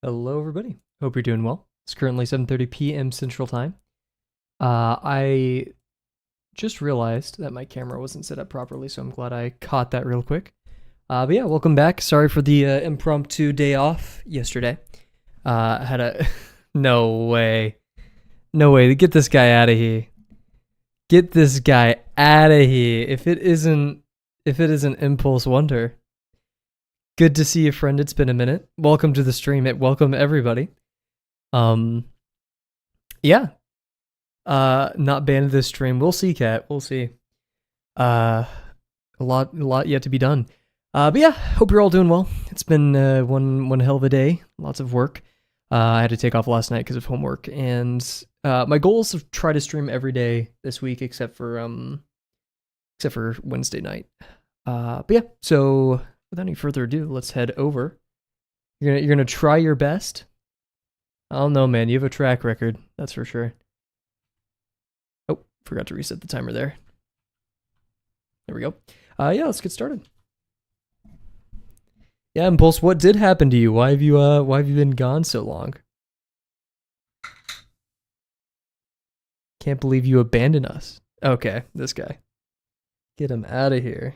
Hello, everybody. Hope you're doing well. It's currently 7:30 p.m. Central Time. I just realized that my camera wasn't set up properly, so I'm glad I caught that real quick. But yeah, welcome back. Sorry for the impromptu day off yesterday. I had a no way, no way. Get this guy out of here. Get this guy out of here. If it isn't Impulse Wonder. Good to see you, friend. It's been a minute. Welcome to the stream. Welcome everybody. Um, yeah, not banned this stream. We'll see, Cat. We'll see. Uh, a lot yet to be done. But yeah, hope you're all doing well. It's been one hell of a day. Lots of work. I had to take off last night because of homework, and my goal is to try to stream every day this week, except for Wednesday night. But yeah, so without any further ado, let's head over. You're gonna try your best. I don't know, man. You have a track record, that's for sure. Oh, forgot to reset the timer there. There we go. Yeah, let's get started. Yeah, Impulse, what did happen to you? Why have you been gone so long? Can't believe you abandoned us. Okay, this guy. Get him out of here.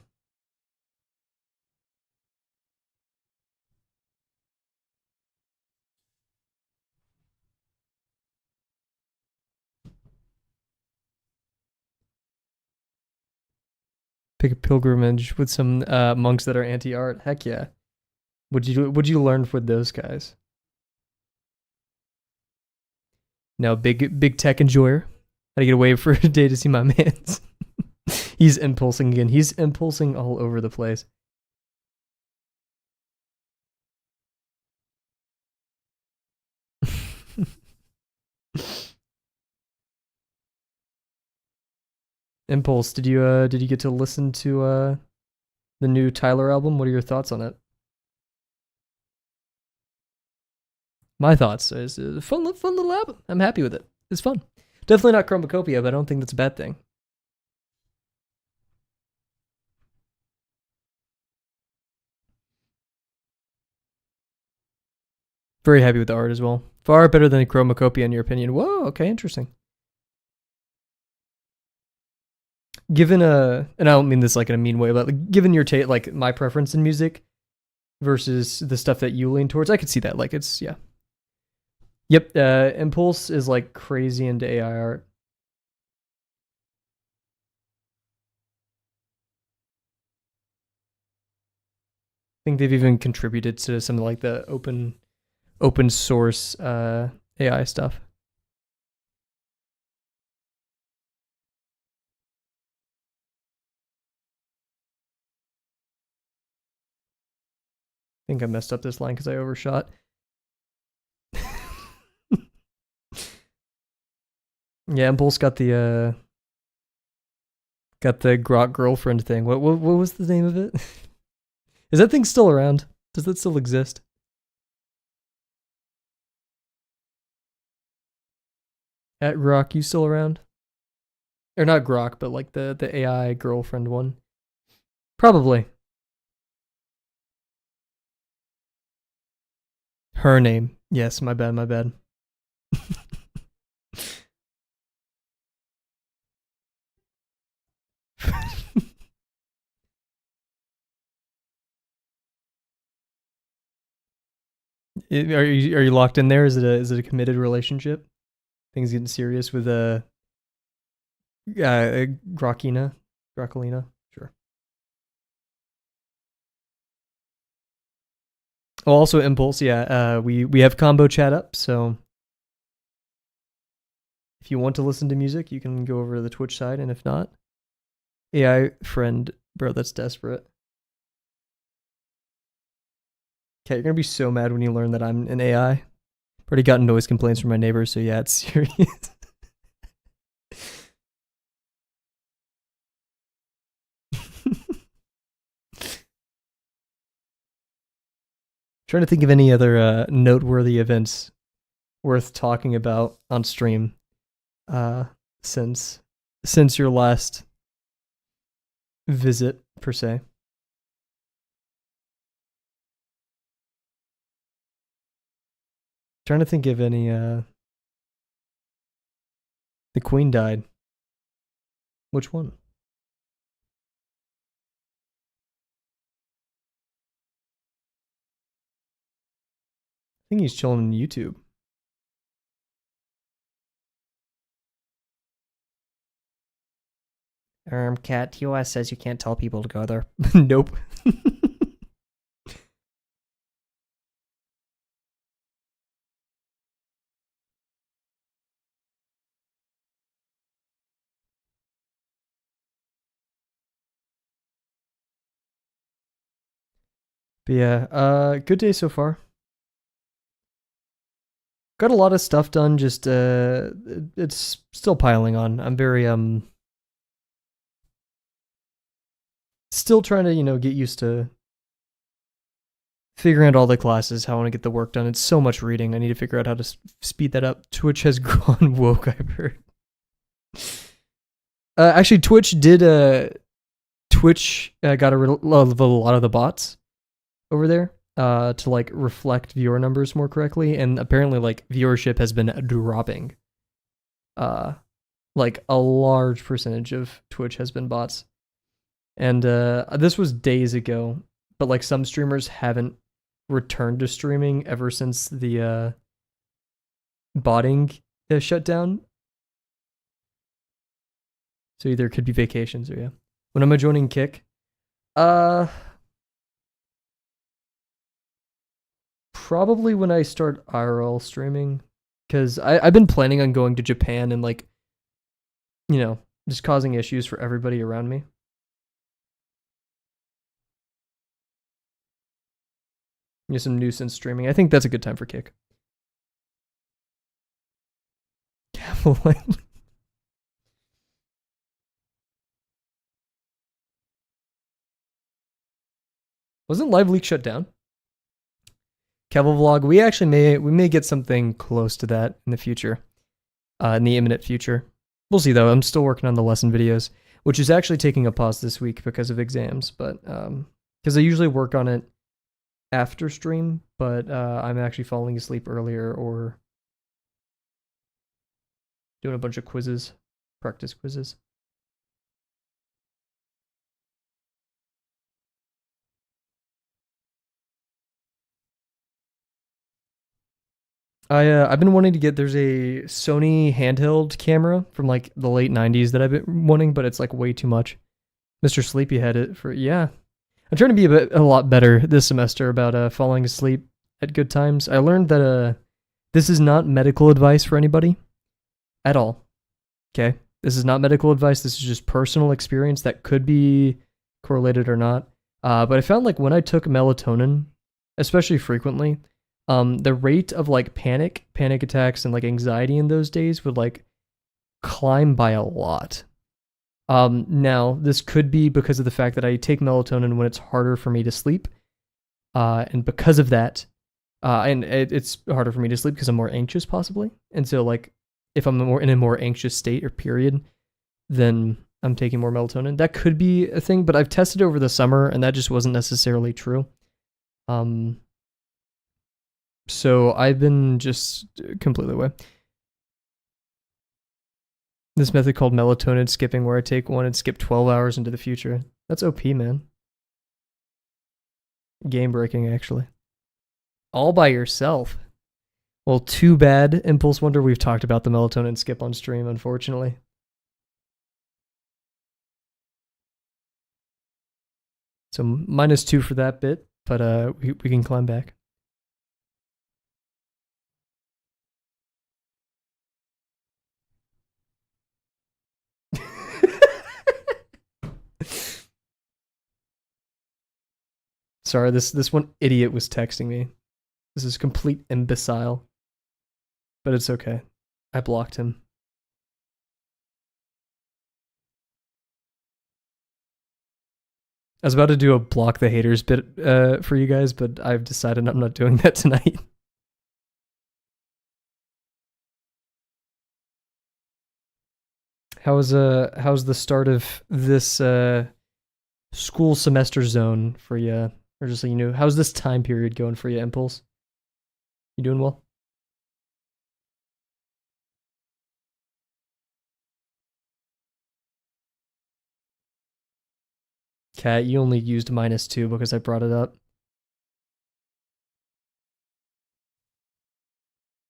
Pick a pilgrimage with some monks that are anti-art. Heck yeah. Would you learn with those guys? No, big tech enjoyer. Had to get away for a day to see my man's. He's impulsing again. He's impulsing all over the place. Impulse, did you get to listen to the new Tyler album? What are your thoughts on it? My thoughts is a fun little album. I'm happy with it. It's fun. Definitely not Chromacopia, but I don't think that's a bad thing. Very happy with the art as well. Far better than Chromacopia in your opinion. Whoa, okay, interesting. Given and I don't mean this like in a mean way, but like, given your take, like my preference in music versus the stuff that you lean towards, I could see that. Like it's yeah. Yep, Impulse is like crazy into AI art. I think they've even contributed to some like the open source AI stuff. I think I messed up this line because I overshot. Yeah, Impulse got the Grok girlfriend thing. What was the name of it? Is that thing still around? Does that still exist? At Grok, you still around? Or not Grok, but like the AI girlfriend one. Probably. Her name. Yes, my bad. Are you locked in there? Is it a committed relationship? Things getting serious with Grokina? Grokolina? Sure. Oh, also Impulse, yeah. We have combo chat up, so if you want to listen to music, you can go over to the Twitch side, and if not, AI friend, bro, that's desperate. Okay, you're gonna be so mad when you learn that I'm an AI. Already gotten noise complaints from my neighbors, so yeah, it's serious. Trying to think of any other noteworthy events worth talking about on stream uh, since your last visit per se. Trying to think of any the queen died. Which one? I think he's chilling on YouTube. Cat TOS says you can't tell people to go there. Nope. But yeah, good day so far. Got a lot of stuff done, just it's still piling on. I'm very still trying to, get used to figuring out all the classes, how I want to get the work done. It's so much reading. I need to figure out how to speed that up. Twitch has gone woke, I've heard. Actually, Twitch got rid of a lot of the bots over there to like reflect viewer numbers more correctly, and apparently like viewership has been dropping. Like a large percentage of Twitch has been bots. And this was days ago, but like some streamers haven't returned to streaming ever since the botting shut down. So either it could be vacations or yeah. When am I joining Kick? Probably when I start IRL streaming, because I've been planning on going to Japan and like, just causing issues for everybody around me. Some nuisance streaming. I think that's a good time for Kick. Kavel. Wasn't Live Leak shut down? Kavel vlog. We actually may get something close to that in the future, in the imminent future. We'll see though. I'm still working on the lesson videos, which is actually taking a pause this week because of exams. But because I usually work on it after stream, but I'm actually falling asleep earlier or doing a bunch of quizzes, practice quizzes. I've been wanting to get, there's a Sony handheld camera from like the late 90s that I've been wanting, but it's like way too much. Mr. Sleepy had it for, yeah. I'm trying to be a lot better this semester about falling asleep at good times. I learned that this is not medical advice for anybody at all. Okay? This is not medical advice. This is just personal experience that could be correlated or not. But I found like when I took melatonin, especially frequently, the rate of like panic attacks and like anxiety in those days would like climb by a lot. Now this could be because of the fact that I take melatonin when it's harder for me to sleep, and because of that, and it's harder for me to sleep because I'm more anxious possibly, and so like if I'm in a more anxious state or period, then I'm taking more melatonin. That could be a thing, but I've tested over the summer and that just wasn't necessarily true. So I've been just completely away. This method called melatonin skipping, where I take one and skip 12 hours into the future. That's OP, man. Game breaking, actually. All by yourself. Well, too bad, Impulse Wonder. We've talked about the melatonin skip on stream, unfortunately. So -2 for that bit, but we can climb back. Sorry, this one idiot was texting me. This is complete imbecile. But it's okay. I blocked him. I was about to do a block the haters bit for you guys, but I've decided I'm not doing that tonight. How's the start of this school semester zone for you? Or just so you know, how's this time period going for you, Impulse? You doing well? Cat, you only used -2 because I brought it up.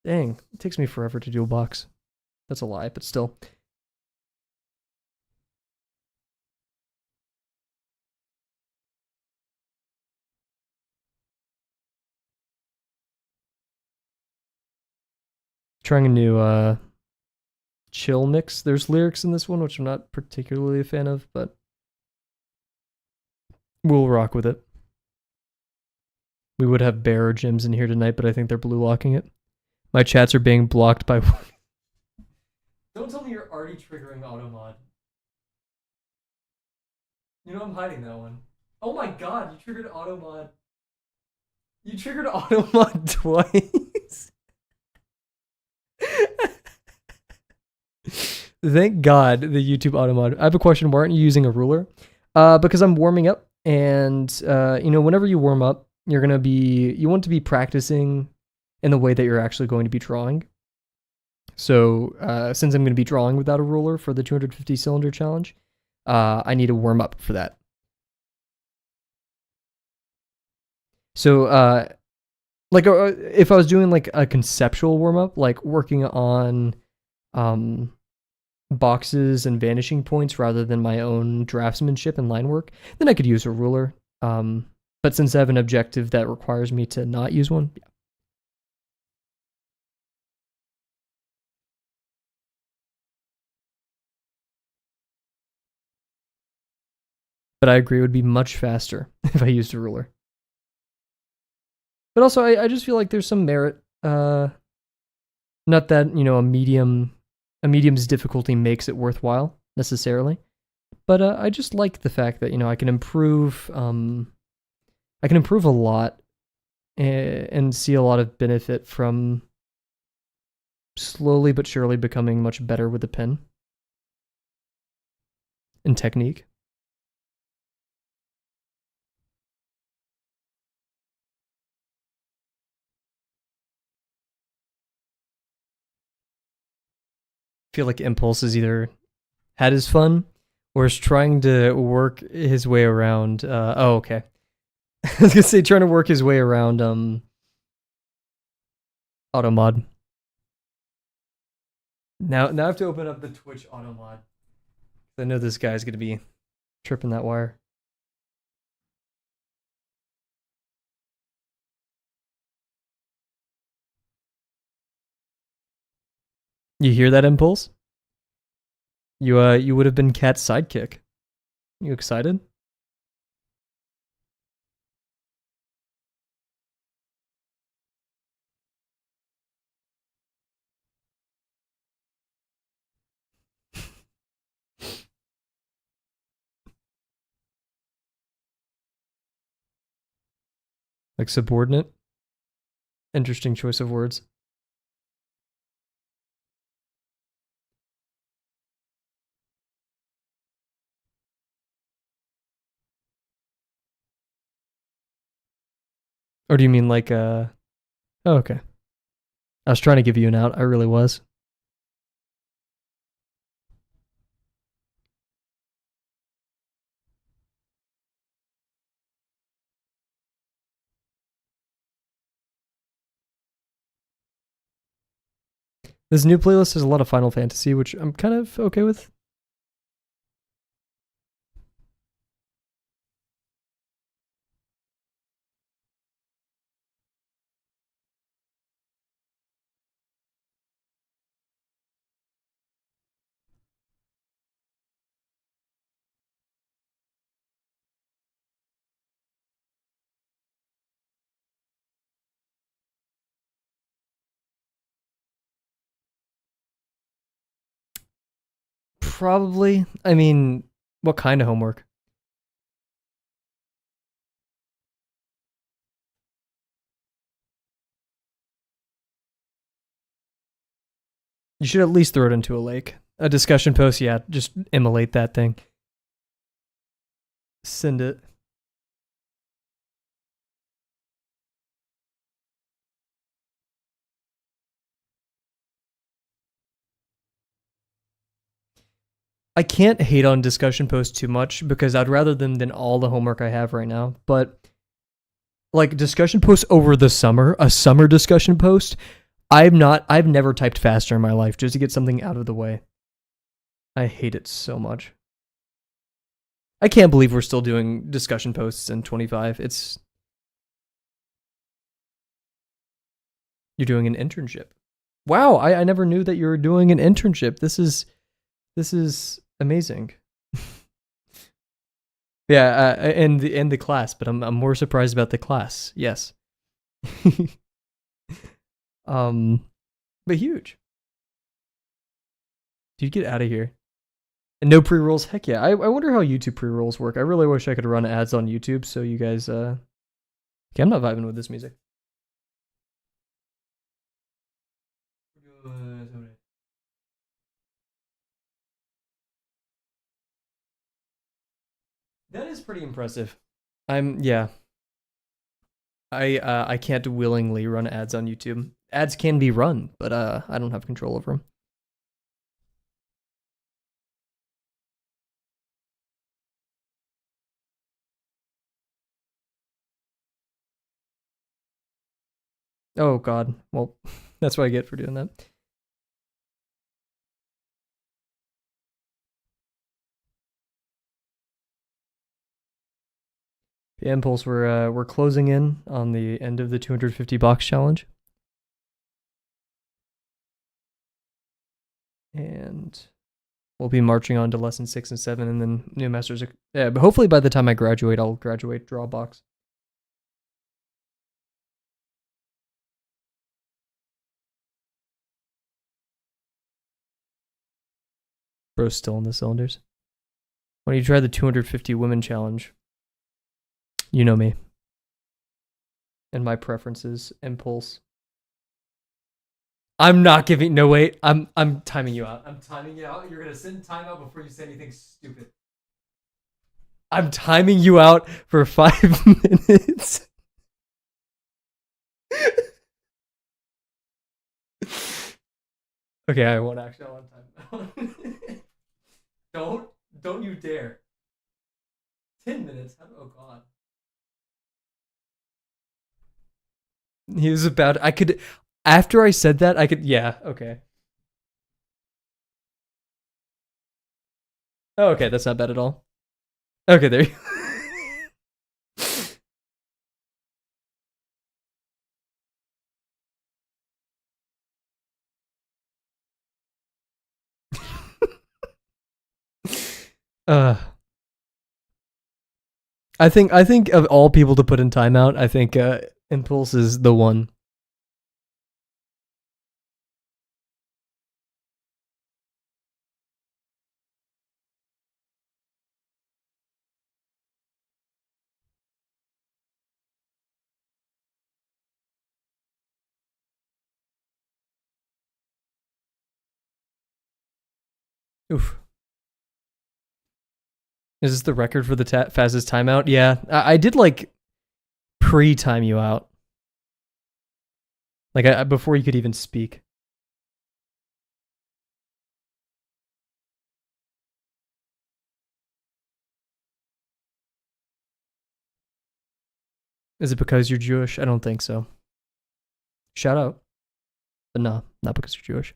Dang, it takes me forever to do a box. That's a lie, but still. Trying a new chill mix. There's lyrics in this one, which I'm not particularly a fan of, but we'll rock with it. We would have bearer gyms in here tonight, but I think they're blue locking it. My chats are being blocked by. Don't tell me you're already triggering automod. You know I'm hiding that one. Oh my god, you triggered automod. You triggered automod twice. Thank God the YouTube automod. I have a question. Why aren't you using a ruler? Because I'm warming up, and whenever you warm up, you want to be practicing in the way that you're actually going to be drawing. So since I'm going to be drawing without a ruler for the 250 cylinder challenge, I need to warm up for that. So if I was doing like a conceptual warm up, like working on boxes and vanishing points rather than my own draftsmanship and line work, then I could use a ruler. But since I have an objective that requires me to not use one, yeah. But I agree it would be much faster if I used a ruler. But also, I just feel like there's some merit. Not that a medium's difficulty makes it worthwhile necessarily, but I just like the fact that I can improve. I can improve a lot and see a lot of benefit from slowly but surely becoming much better with the pen and technique. I feel like Impulse is either had his fun or is trying to work his way around. Oh, okay. I was gonna say trying to work his way around automod. Now I have to open up the Twitch automod. I know this guy's gonna be tripping that wire. You hear that, Impulse? You would have been Cat's sidekick. You excited? Like subordinate? Interesting choice of words. Or do you mean like Oh, okay. I was trying to give you an out. I really was. This new playlist has a lot of Final Fantasy, which I'm kind of okay with. Probably. I mean, what kind of homework? You should at least throw it into a lake. A discussion post, yeah, just immolate that thing. Send it. I can't hate on discussion posts too much because I'd rather them than all the homework I have right now. But like discussion posts over the summer, a summer discussion post, I've never typed faster in my life just to get something out of the way. I hate it so much. I can't believe we're still doing discussion posts in 25. You're doing an internship. Wow, I never knew that you were doing an internship. This is amazing. Yeah, and the class, but I'm more surprised about the class. Yes. But huge. Dude, get out of here. And no pre-rolls. Heck yeah. I wonder how YouTube pre-rolls work. I really wish I could run ads on YouTube so you guys okay, I'm not vibing with this music. That is pretty impressive. Yeah. I can't willingly run ads on YouTube. Ads can be run, but I don't have control over them. Oh god. Well, that's what I get for doing that. The Impulse, we're closing in on the end of the 250 box challenge. And we'll be marching on to lesson 6 and 7 and then new masters. Yeah, but hopefully by the time I graduate, I'll graduate draw box. Bro's still in the cylinders. When you try the 250 women challenge, you know me. And my preferences, Impulse. I'm not giving. No, wait. I'm timing you out. I'm timing you out. You're gonna send timeout before you say anything stupid. I'm timing you out for 5 minutes. Okay, I won't actually. I want time. Don't you dare. 10 minutes. Oh god. He was about. I could. After I said that, I could. Yeah. Okay. Oh, okay. That's not bad at all. Okay, there you uh I think of all people to put in timeout, I think Impulse is the one. Oof. Is this the record for the fastest timeout? Yeah, I did like pre-time you out, like before you could even speak. Is it because you're Jewish? I don't think so. Shout out, but no, not because you're Jewish.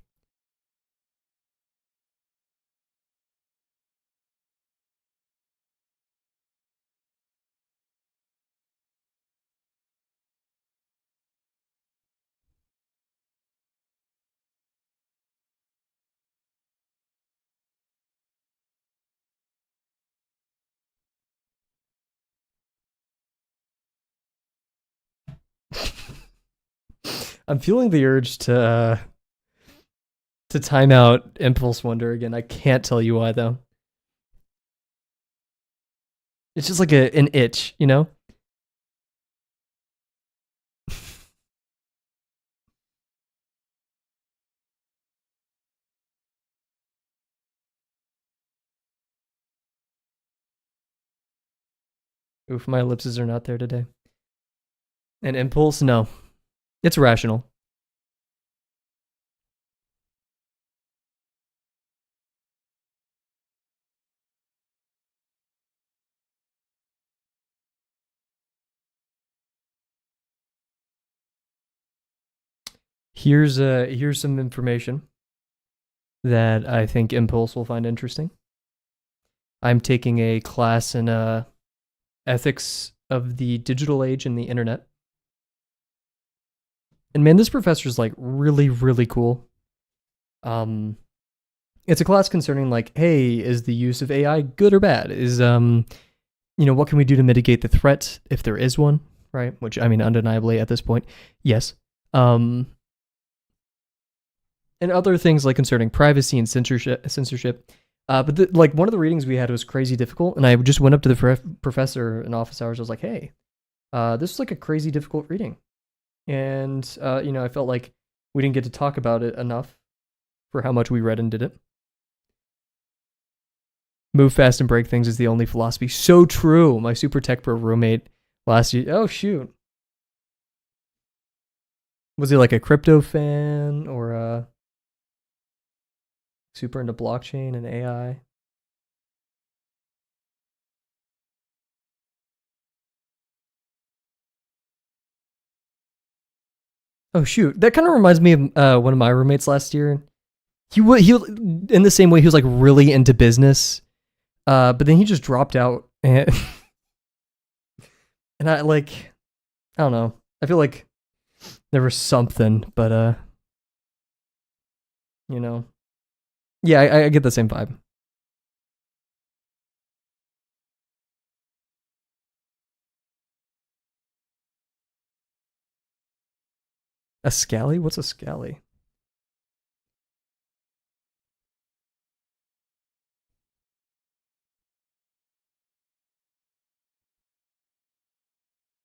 I'm feeling the urge to time out Impulse Wonder again. I can't tell you why though. It's just like an itch, you know? Oof, my ellipses are not there today. And Impulse, no. It's rational. Here's some information that I think Impulse will find interesting. I'm taking a class in ethics of the digital age and the internet. And man, this professor's like really, really cool. It's a class concerning like, hey, is the use of AI good or bad? Is what can we do to mitigate the threat if there is one, right? Which I mean, undeniably at this point, yes. And other things like concerning privacy and censorship. But one of the readings we had was crazy difficult, and I just went up to the professor in office hours. I was like, "Hey, this is like a crazy difficult reading," and I felt like we didn't get to talk about it enough for how much we read and did it. Move fast and break things is the only philosophy. So true. My super tech pro roommate last year. Oh shoot, was he like a crypto fan or super into blockchain and AI? Oh shoot, that kind of reminds me of one of my roommates last year. He in the same way he was like really into business, but then he just dropped out, and and I don't know. I feel like there was something, but you know, yeah, I get the same vibe. A scally? What's a scally?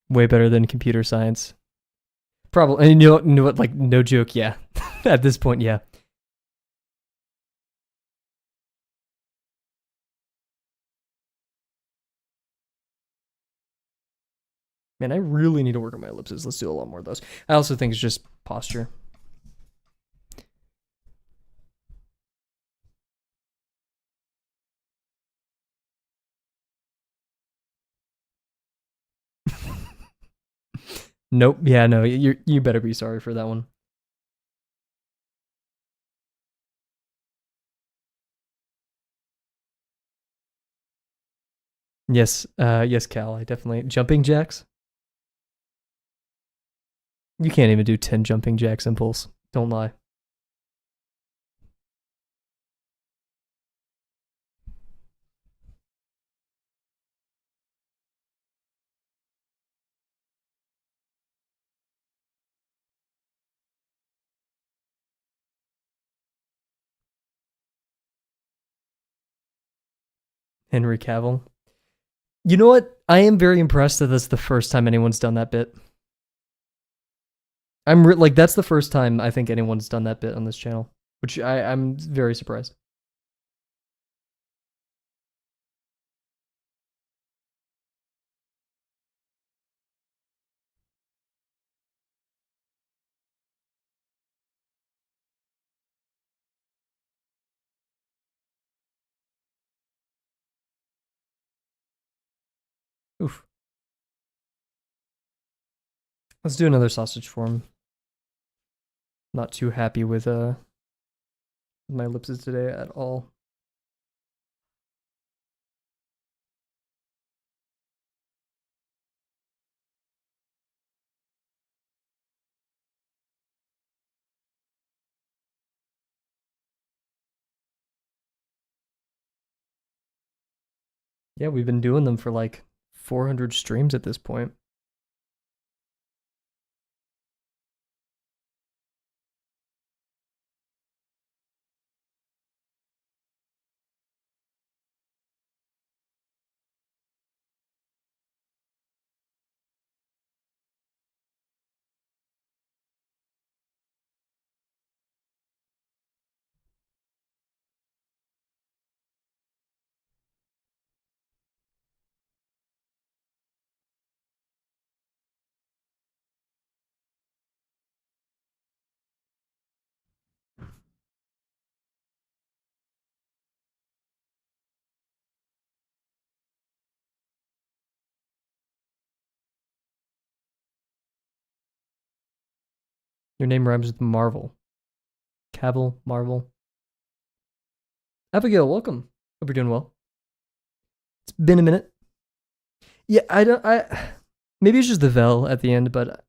Way better than computer science. Probably. And you know what? Like no joke. Yeah. At this point, yeah. Man, I really need to work on my ellipses. Let's do a lot more of those. I also think it's just posture. Nope. Yeah, no. You better be sorry for that one. Yes. Yes, Cal. I definitely jumping jacks. You can't even do 10 jumping jacks impulse. Don't lie. Henry Cavill. You know what? I am very impressed that that's the first time anyone's done that bit. Like that's the first time I think anyone's done that bit on this channel, which I'm very surprised. Oof. Let's do another sausage form. Not too happy with my ellipses today at all. Yeah, we've been doing them for like 400 streams at this point. Your name rhymes with Marvel. Kavel, Marvel. Abigail, welcome. Hope you're doing well. It's been a minute. Yeah, I don't. Maybe it's just the vel at the end, but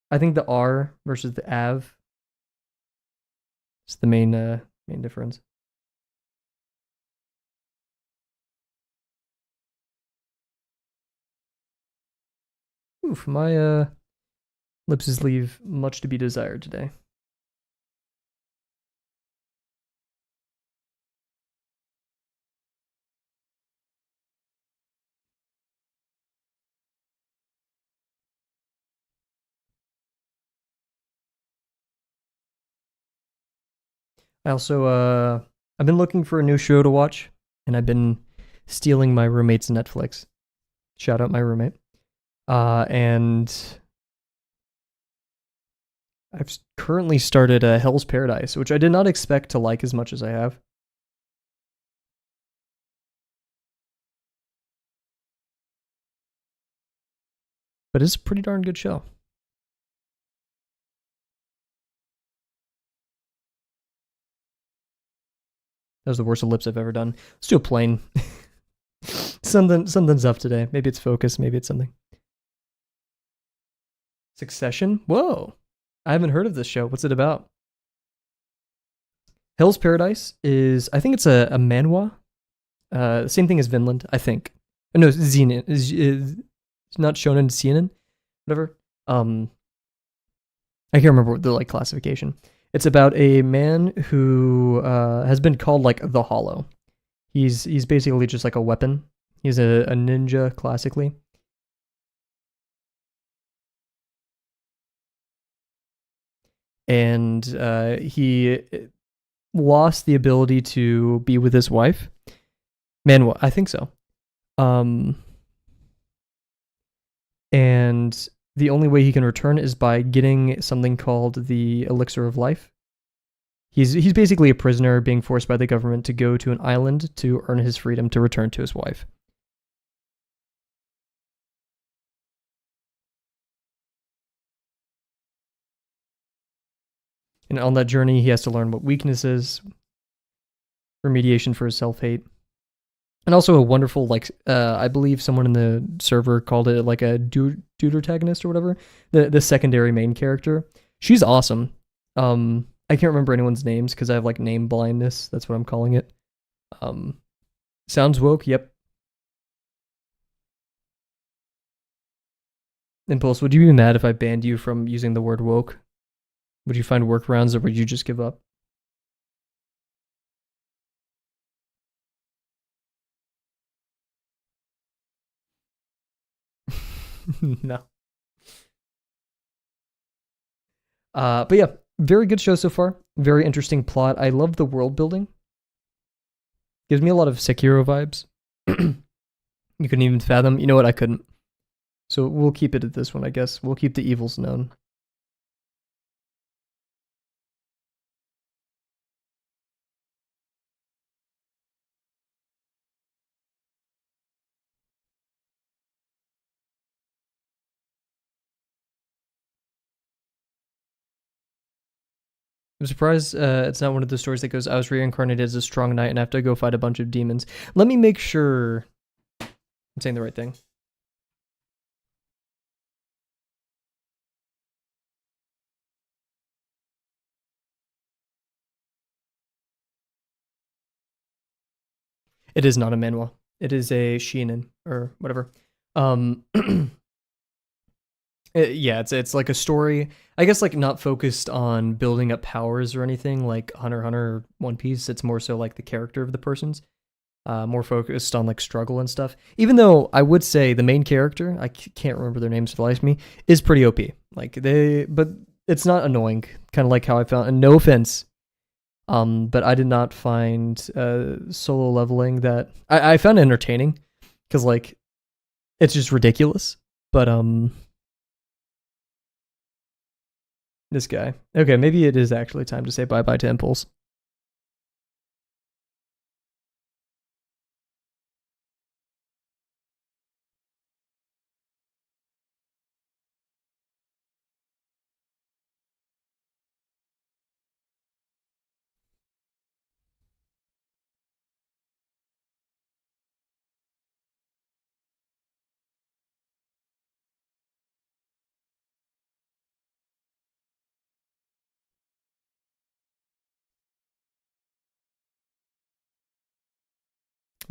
I think the R versus the av is the main difference. Oof, my lips leave much to be desired today. I also I've been looking for a new show to watch, and I've been stealing my roommate's Netflix. Shout out my roommate. And I've currently started Hell's Paradise, which I did not expect to like as much as I have. But it's a pretty darn good show. That was the worst of lips I've ever done. Let's do a plain. Something's up today. Maybe it's focus. Maybe it's something. Succession. Whoa, I haven't heard of this show. What's it about? Hell's Paradise is, I think it's a manhwa. Same thing as Vinland, I think. No, Zenin is not shonen seinen, whatever. I can't remember the like classification. It's about a man who has been called like the Hollow. He's basically just like a weapon. He's a ninja classically. And he lost the ability to be with his wife. Man, I think so. And the only way he can return is by getting something called the elixir of life. He's basically a prisoner being forced by the government to go to an island to earn his freedom to return to his wife. And on that journey, he has to learn what weaknesses, remediation for his self-hate, and also a wonderful like I believe someone in the server called it like a dude antagonist or whatever. The secondary main character. She's awesome. I can't remember anyone's names because I have like name blindness. That's what I'm calling it. Sounds woke. Yep. Impulse, would you be mad if I banned you from using the word woke? Would you find workarounds or would you just give up? No. But yeah, very good show so far. Very interesting plot. I love the world building. Gives me a lot of Sekiro vibes. You couldn't even fathom. You know what? I couldn't. So we'll keep it at this one, I guess. We'll keep the evils known. I'm surprised it's not one of the stories that goes, I was reincarnated as a strong knight and I have to go fight a bunch of demons. Let me make sure I'm saying the right thing. It is not a manhwa. It is a shinen or whatever. Yeah, it's like a story. I guess like not focused on building up powers or anything like Hunter x Hunter or One Piece. It's more so like the character of the persons. More focused on like struggle and stuff. Even though I would say the main character, I can't remember their names for the life of me, is pretty OP. Like but it's not annoying. Kind of like how I found. And no offense, but I did not find solo leveling that I found entertaining because like it's just ridiculous. But this guy. Okay, maybe it is actually time to say bye bye to Impulse.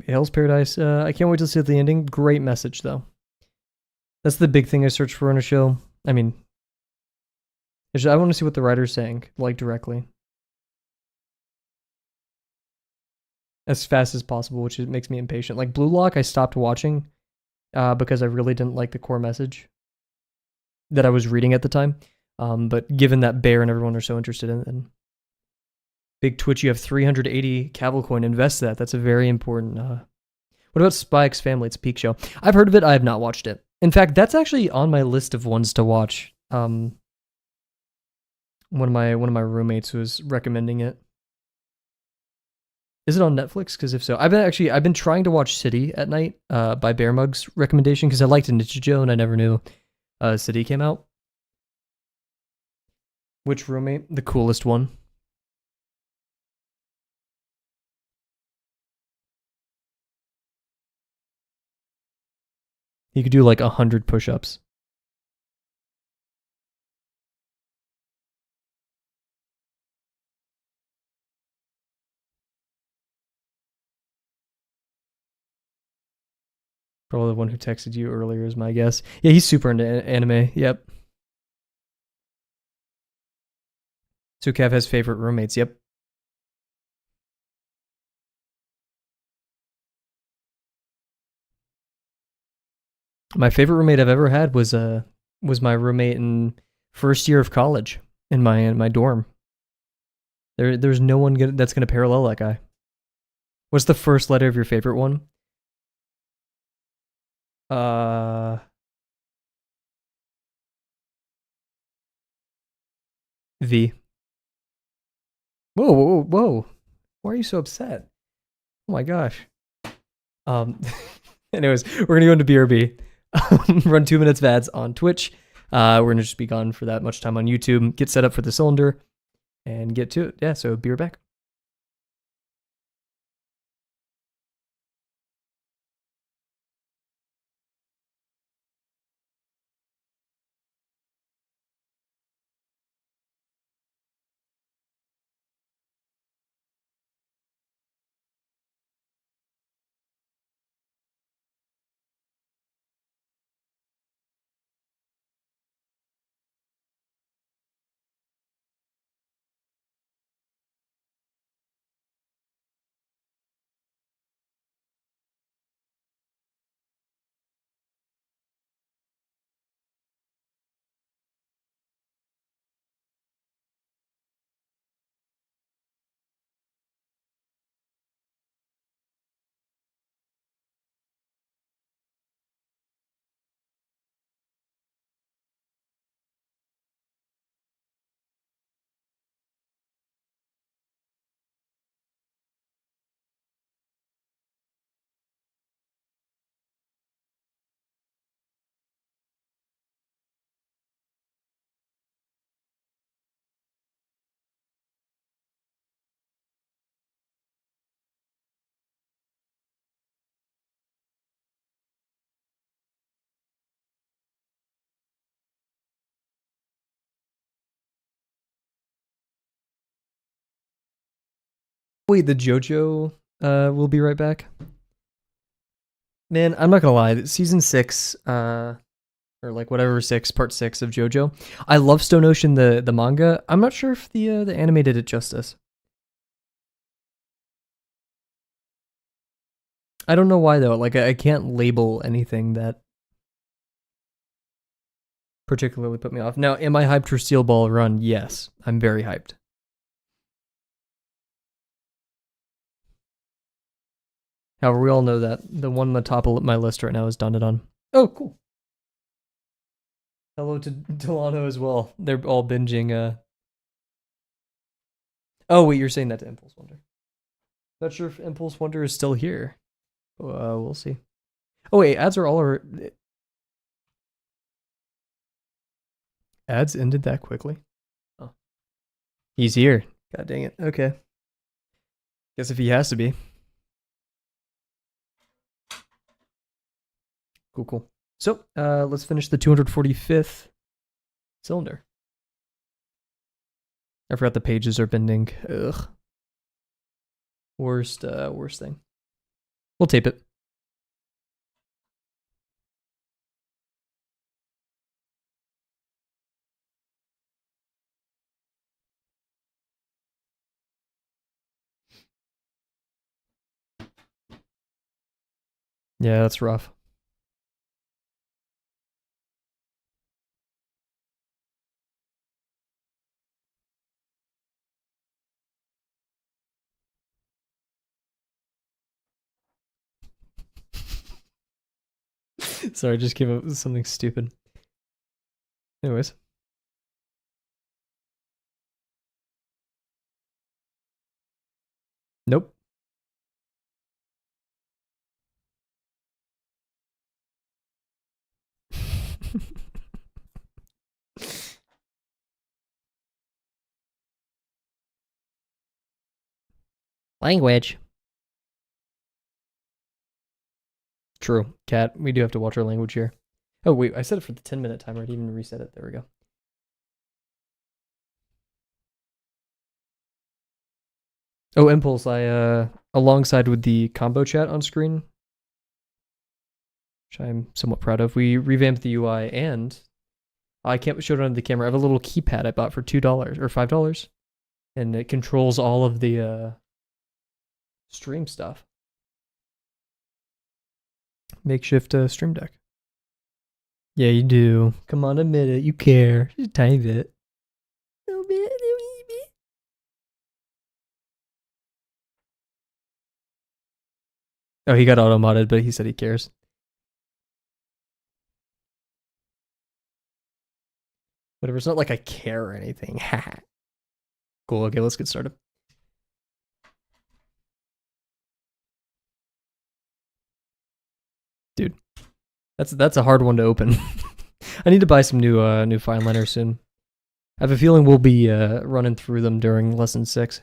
Hell's Paradise. I can't wait to see the ending. Great message, though. That's the big thing I search for in a show. I mean, I want to see what the writer's saying, like, directly. As fast as possible, which makes me impatient. Like, Blue Lock, I stopped watching because I really didn't like the core message that I was reading at the time. But given that Bear and everyone are so interested in it, and Big Twitch, you have 380 Kavel coin. Invest that. That's a very important. What about Spy X Family? It's a peak show. I've heard of it. I have not watched it. In fact, that's actually on my list of ones to watch. One of my roommates was recommending it. Is it on Netflix? Because if so, I've been trying to watch City at night by Bear Mug's recommendation because I liked Ninja Joe and I never knew City came out. Which roommate? The coolest one. He could do like 100 push-ups. Probably the one who texted you earlier is my guess. Yeah, he's super into anime. Yep. So Kev has favorite roommates. Yep. My favorite roommate I've ever had was my roommate in first year of college in my dorm. There's no one that's gonna parallel that guy. What's the first letter of your favorite one? V. Whoa, whoa, whoa! Why are you so upset? Oh my gosh. Anyways, we're gonna go into BRB. Run 2 minutes of ads on Twitch. We're gonna just be gone for that much time on YouTube. Get set up for the cylinder, and get to it. Yeah. So be right back. Wait, the JoJo will be right back. Man, I'm not gonna lie. Season 6, or like whatever 6, part 6 of JoJo. I love Stone Ocean the manga. I'm not sure if the anime did it justice. I don't know why though. Like I can't label anything that particularly put me off. Now, am I hyped for Steel Ball Run? Yes, I'm very hyped. However, we all know that the one on the top of my list right now is Dandadan. Oh, cool. Hello to Delano as well. They're all binging. Oh wait, you're saying that to Impulse Wonder. Not sure if Impulse Wonder is still here. We'll see. Oh wait, ads are all over. Ads ended that quickly? Oh. He's here. God dang it. Okay. Guess if he has to be. Cool, cool. So, let's finish the 245th cylinder. I forgot the pages are bending. Ugh. Worst thing. We'll tape it. Yeah, that's rough. Sorry, I just came up with something stupid. Anyways. Nope. Language. True. Cat, we do have to watch our language here. Oh, wait, I set it for the 10-minute timer. I didn't even reset it. There we go. Oh, Impulse, I, alongside with the combo chat on screen, which I'm somewhat proud of, we revamped the UI and I can't show it on the camera. I have a little keypad I bought for $2 or $5, and it controls all of the stream stuff. Makeshift stream deck. Yeah, you do. Come on, admit it. You care. Just a tiny bit. A little bit. Oh, he got auto modded, but he said he cares. Whatever. It's not like I care or anything. Cool. Okay, let's get started. Dude, that's a hard one to open. I need to buy some new fine liners soon. I have a feeling we'll be running through them during lesson 6.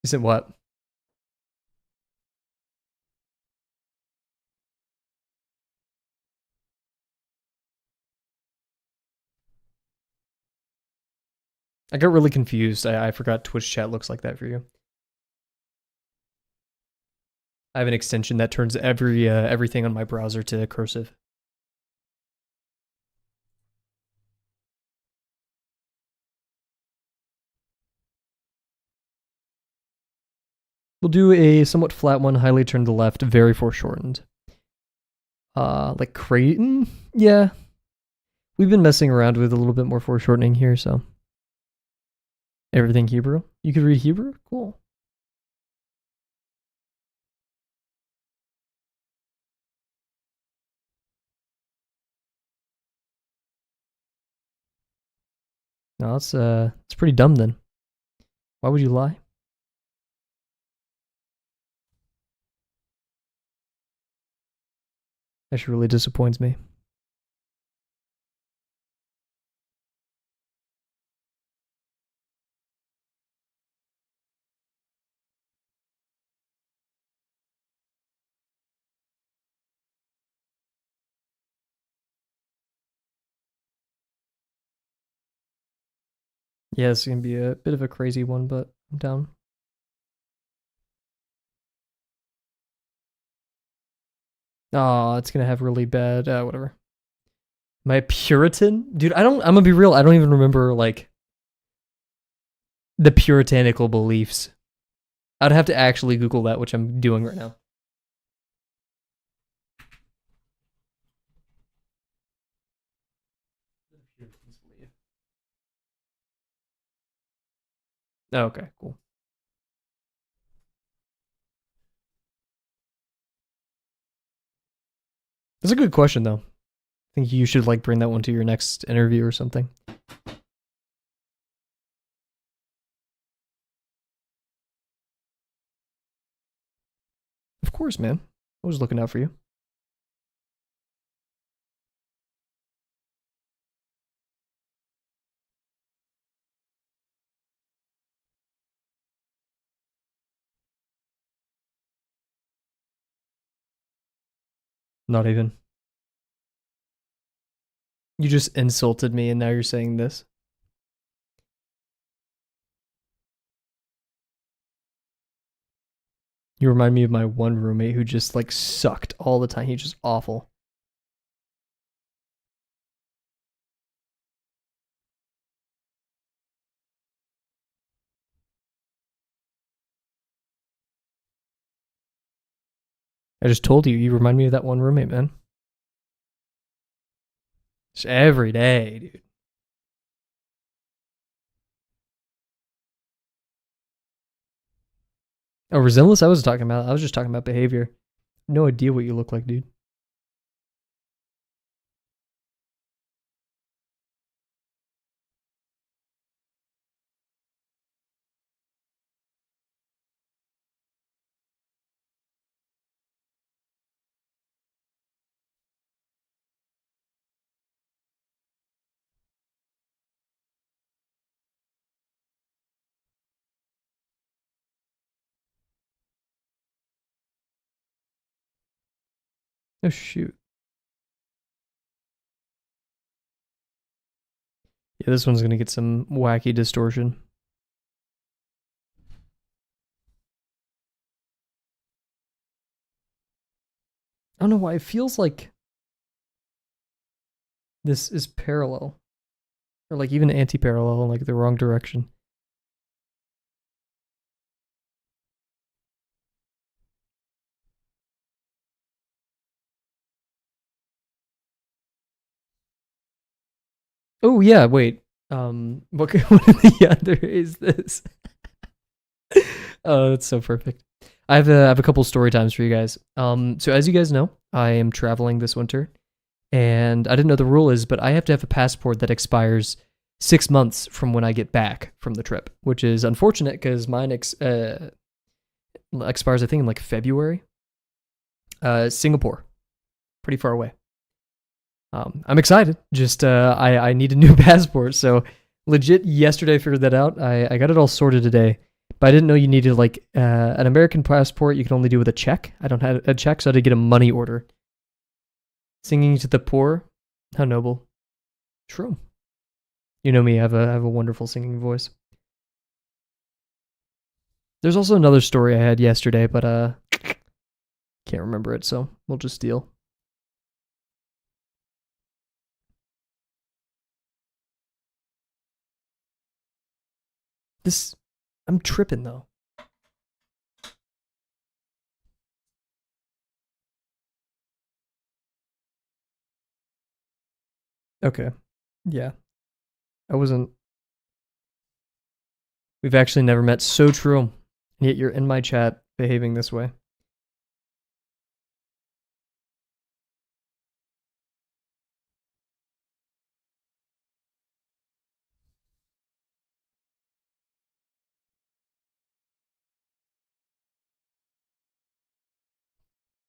You said what? I got really confused. I forgot Twitch chat looks like that for you. I have an extension that turns everything on my browser to cursive. We'll do a somewhat flat one, highly turned to left, very foreshortened. Like Creighton? Yeah. We've been messing around with a little bit more foreshortening here, so. Everything Hebrew? You could read Hebrew? Cool. No, it's pretty dumb then. Why would you lie? Actually really disappoints me. Yeah, it's gonna be a bit of a crazy one, but I'm down. Oh, it's gonna have really bad whatever. Am I a Puritan? Dude, I'm gonna be real, I don't even remember like the puritanical beliefs. I'd have to actually Google that, which I'm doing right now. Oh, okay, cool. That's a good question though. I think you should like bring that one to your next interview or something. Of course, man. I was looking out for you. Not even. You just insulted me and now you're saying this. You remind me of my one roommate who just like sucked all the time. He's just awful. I just told you, you remind me of that one roommate, man. Just every day, dude. Oh, resemblance? I was just talking about behavior. No idea what you look like, dude. Oh shoot. Yeah, this one's gonna get some wacky distortion. I don't know why it feels like this is parallel. Or like even anti-parallel in like the wrong direction. Oh yeah, wait. What one of the other is this? Oh, that's so perfect. I have a couple story times for you guys. So as you guys know, I am traveling this winter, and I didn't know the rule is, but I have to have a passport that expires 6 months from when I get back from the trip, which is unfortunate because mine expires I think in like February. Singapore, pretty far away. I'm excited. Just I need a new passport, so legit yesterday I figured that out. I got it all sorted today. But I didn't know you needed like an American passport. You can only do with a check. I don't have a check, so I had to get a money order. Singing to the poor, how noble. True. You know me. I have a wonderful singing voice. There's also another story I had yesterday, but can't remember it, so we'll just deal. This, I'm tripping though. Okay. Yeah. I wasn't. We've actually never met. So true. And yet you're in my chat behaving this way.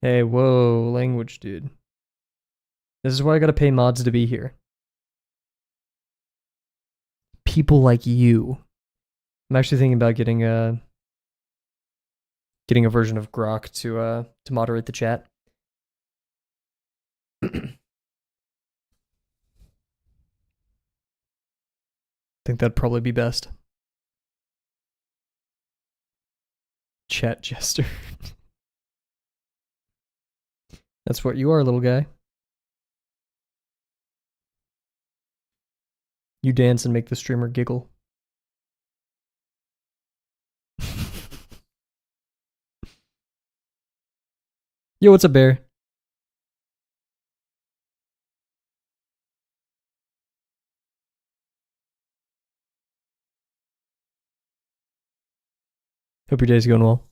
Hey, whoa, language, dude. This is why I gotta pay mods to be here. People like you. I'm actually thinking about getting a version of Grok to moderate the chat. I think that'd probably be best. Chat jester. That's what you are, little guy. You dance and make the streamer giggle. Yo, what's up, Bear? Hope your day's going well.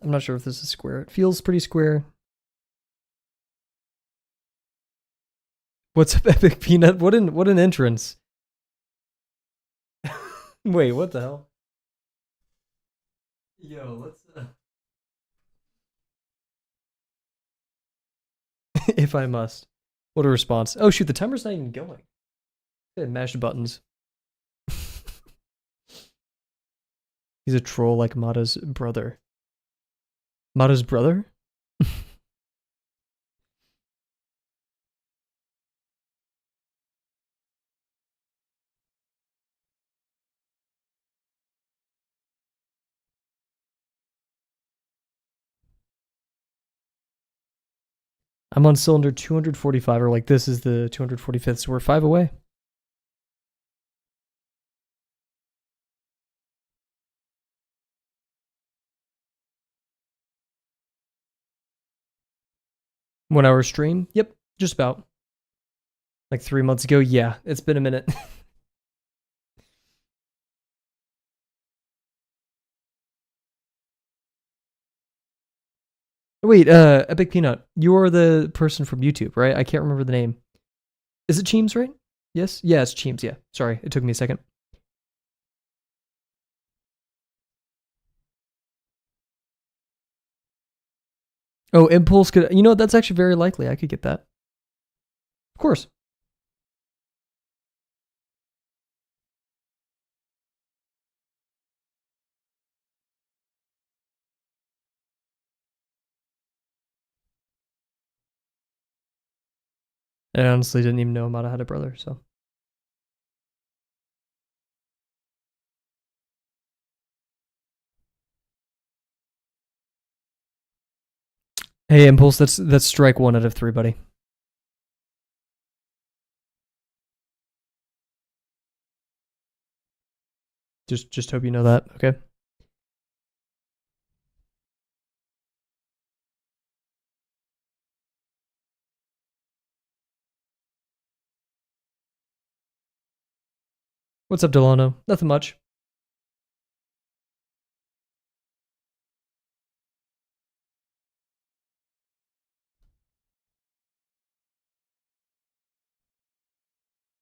I'm not sure if this is square. It feels pretty square. What's up, Epic Peanut? What an entrance. Wait, what the hell? Yo, let's if I must. What a response. Oh shoot, the timer's not even going. I mashed buttons. He's a troll like Mata's brother. Mata's brother? I'm on cylinder 245, or like this is the 245th, so we're 5 away. One hour stream? Yep, just about. Like 3 months ago? Yeah, it's been a minute. Wait, Epic Peanut, you're the person from YouTube, right? I can't remember the name. Is it Cheems, right? Yes? Yeah, it's Cheems, yeah. Sorry, it took me a second. Oh, Impulse could... You know, that's actually very likely. I could get that. Of course. I honestly didn't even know Amada had a brother, so... Hey, Impulse, that's strike 1 out of 3, buddy. Just hope you know that, okay? What's up, Delano? Nothing much.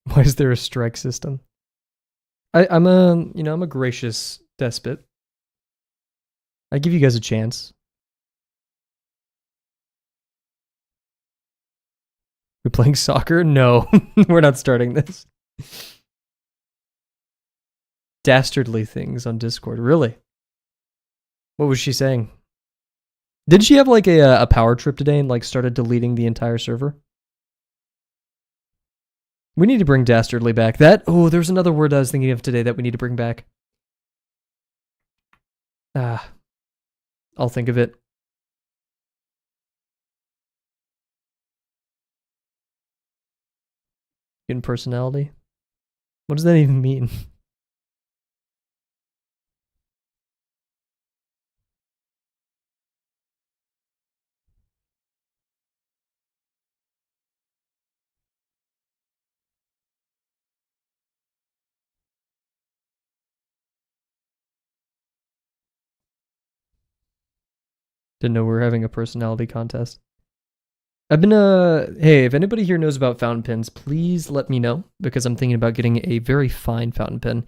Why is there a strike system? I'm a gracious despot. I give you guys a chance. We playing soccer? No, we're not starting this. Dastardly things on Discord. Really? What was she saying? Did she have like a power trip today and like started deleting the entire server? We need to bring Dastardly back. There's another word I was thinking of today that we need to bring back. I'll think of it. In personality? What does that even mean? Didn't know we were having a personality contest. I've been hey, if anybody here knows about fountain pens, please let me know because I'm thinking about getting a very fine fountain pen.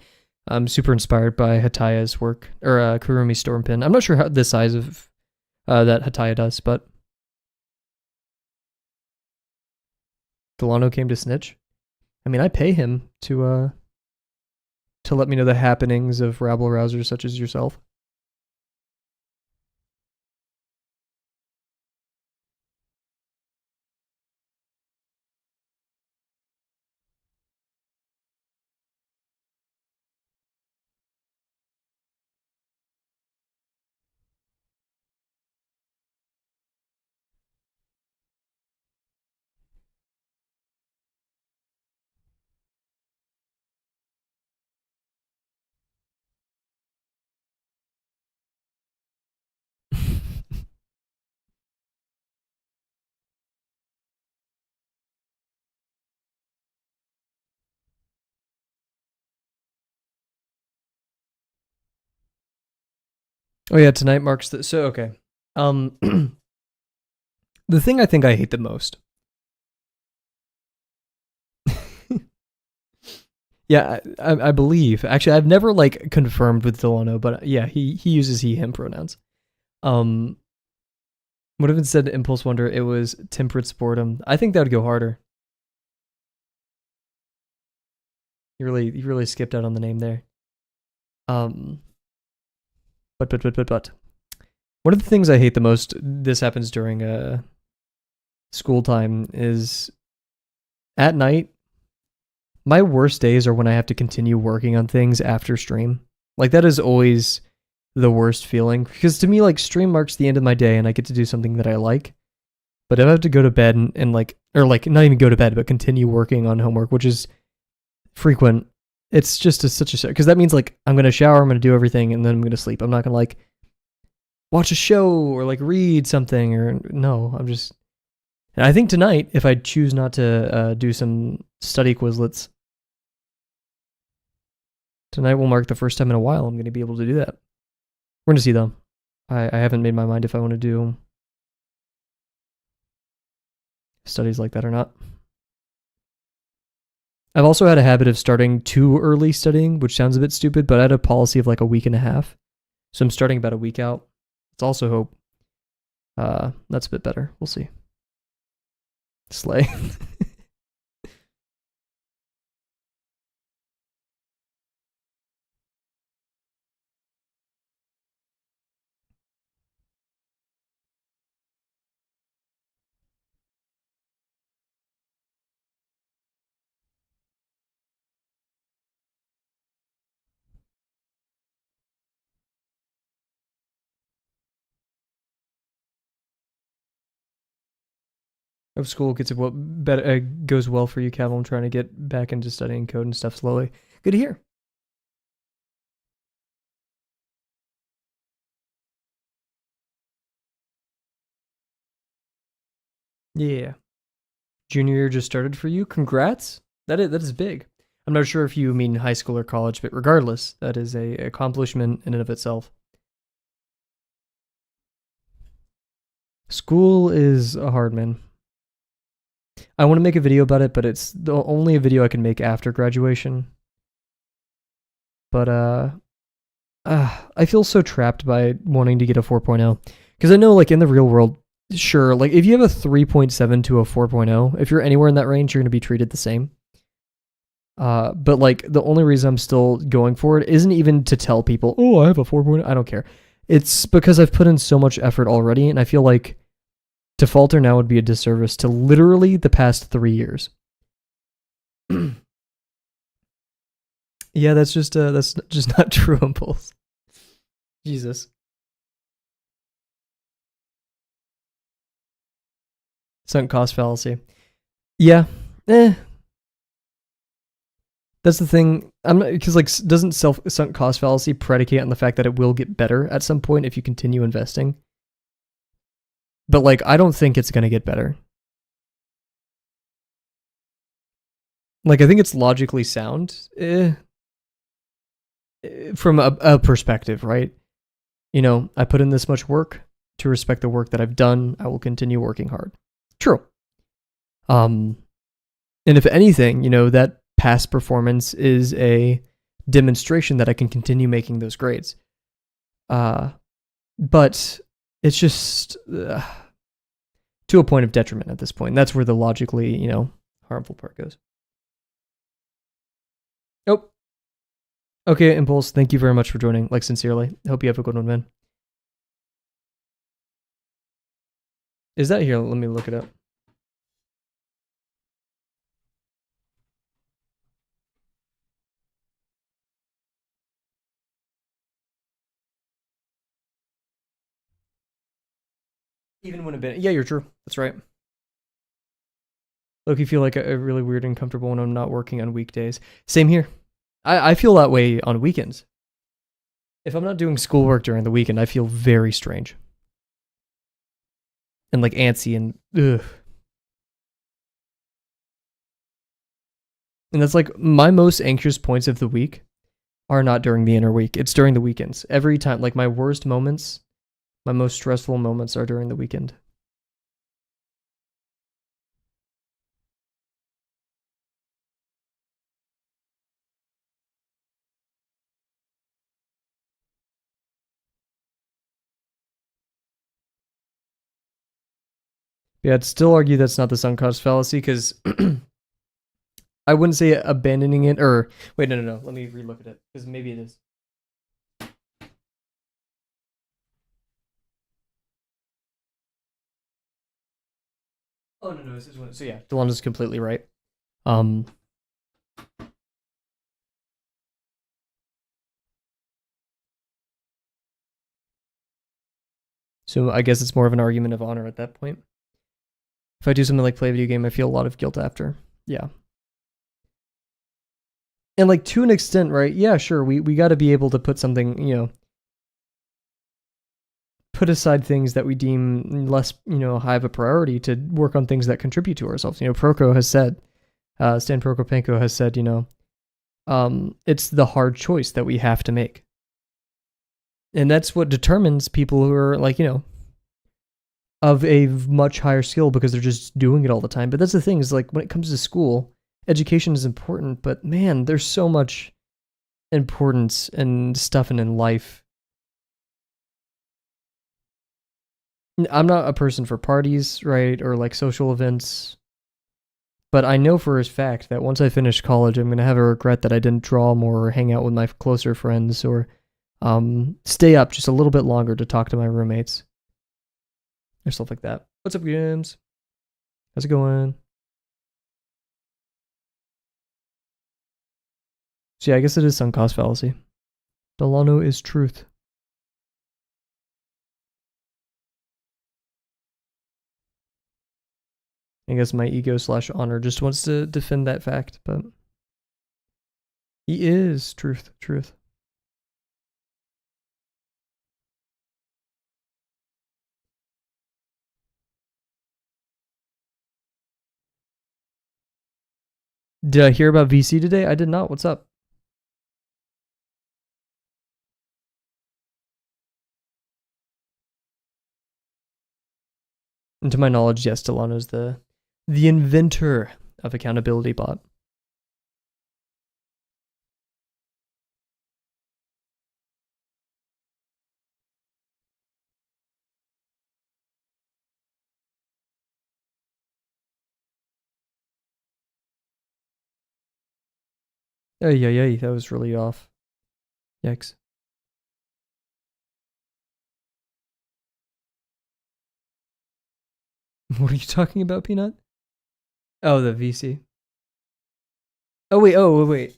I'm super inspired by Hataya's work, or Kurumi Storm Pen. I'm not sure how the size of that Hataya does, but Delano came to snitch. I mean, I pay him to let me know the happenings of rabble rousers such as yourself. Oh yeah, tonight marks the okay. The thing I think I hate the most. Yeah, I believe. Actually, I've never like confirmed with Delano, but yeah, he uses he him pronouns. Would have instead Impulse Wonder, it was Temperate Boredom. I think that would go harder. You really skipped out on the name there. But. One of the things I hate the most, this happens during school time, is at night, my worst days are when I have to continue working on things after stream. Like, that is always the worst feeling. Because to me, like, stream marks the end of my day and I get to do something that I like. But if I have to go to bed and like, or like, not even go to bed, but continue working on homework, which is frequent, it's just such a, because that means like, I'm going to shower, I'm going to do everything, and then I'm going to sleep. I'm not going to like, watch a show or like read something, or no, I'm just, and I think tonight, if I choose not to do some study Quizlets, tonight will mark the first time in a while I'm going to be able to do that. We're going to see though. I haven't made my mind if I want to do studies like that or not. I've also had a habit of starting too early studying, which sounds a bit stupid, but I had a policy of like a week and a half. So I'm starting about a week out. Let's also hope that's a bit better. We'll see. Slay. Hope school gets better, goes well for you, Kavel. I'm trying to get back into studying code and stuff slowly. Good to hear. Yeah. Junior year just started for you. Congrats. That is big. I'm not sure if you mean high school or college, but regardless, that is a accomplishment in and of itself. School is a hard, man. I want to make a video about it, but it's the only a video I can make after graduation. But I feel so trapped by wanting to get a 4.0, because I know like in the real world, sure, like if you have a 3.7 to a 4.0, if you're anywhere in that range, you're going to be treated the same. But like the only reason I'm still going for it isn't even to tell people, oh, I have a 4.0. I don't care. It's because I've put in so much effort already, and I feel like to falter now would be a disservice to literally the past 3 years. Yeah, that's just not true, Impulse. Jesus. Sunk cost fallacy. Yeah. That's the thing. I'm because like doesn't sunk cost fallacy predicate on the fact that it will get better at some point if you continue investing? But like I don't think it's gonna get better. Like I think it's logically sound from a perspective, right? You know, I put in this much work to respect the work that I've done. I will continue working hard. True. And if anything, you know, that past performance is a demonstration that I can continue making those grades. But it's just to a point of detriment at this point. That's where the logically, you know, harmful part goes. Oh. Okay, Impulse, thank you very much for joining, like sincerely. Hope you have a good one, man. Is that here? Let me look it up. Even when a bit. Yeah, you're true. That's right. Look, you feel like a really weird and uncomfortable when I'm not working on weekdays. Same here. I feel that way on weekends. If I'm not doing schoolwork during the weekend, I feel very strange. And like antsy and ugh. And that's like my most anxious points of the week are not during the inner week. It's during the weekends. Every time, like my worst moments, my most stressful moments are during the weekend. Yeah, I'd still argue that's not the sunk cost fallacy because I wouldn't say abandoning it or wait, no. Let me relook at it because maybe it is. Oh no, this is one. So yeah, Delano's completely right. Um, so I guess it's more of an argument of honor at that point. If I do something like play a video game, I feel a lot of guilt after. Yeah. And like to an extent, right? Yeah, sure. We got to be able to put something, put aside things that we deem less, high of a priority to work on things that contribute to ourselves. Proko has said, Stan Prokopenko has said, it's the hard choice that we have to make. And that's what determines people who are like, of a much higher skill because they're just doing it all the time. But that's the thing is like when it comes to school, education is important, but man, there's so much importance and stuff in life. I'm not a person for parties, right? Or like social events. But I know for a fact that once I finish college, I'm going to have a regret that I didn't draw more or hang out with my closer friends or stay up just a little bit longer to talk to my roommates or stuff like that. What's up, James? How's it going? So yeah, I guess it is sunk cost fallacy. Delano is truth. I guess my ego/honor just wants to defend that fact, but he is truth. Did I hear about VC today? I did not. What's up? And to my knowledge, yes, Delano's the inventor of accountability bot. Oh yeah, that was really off. Yikes. What are you talking about, Peanut? Oh, the VC. Oh wait.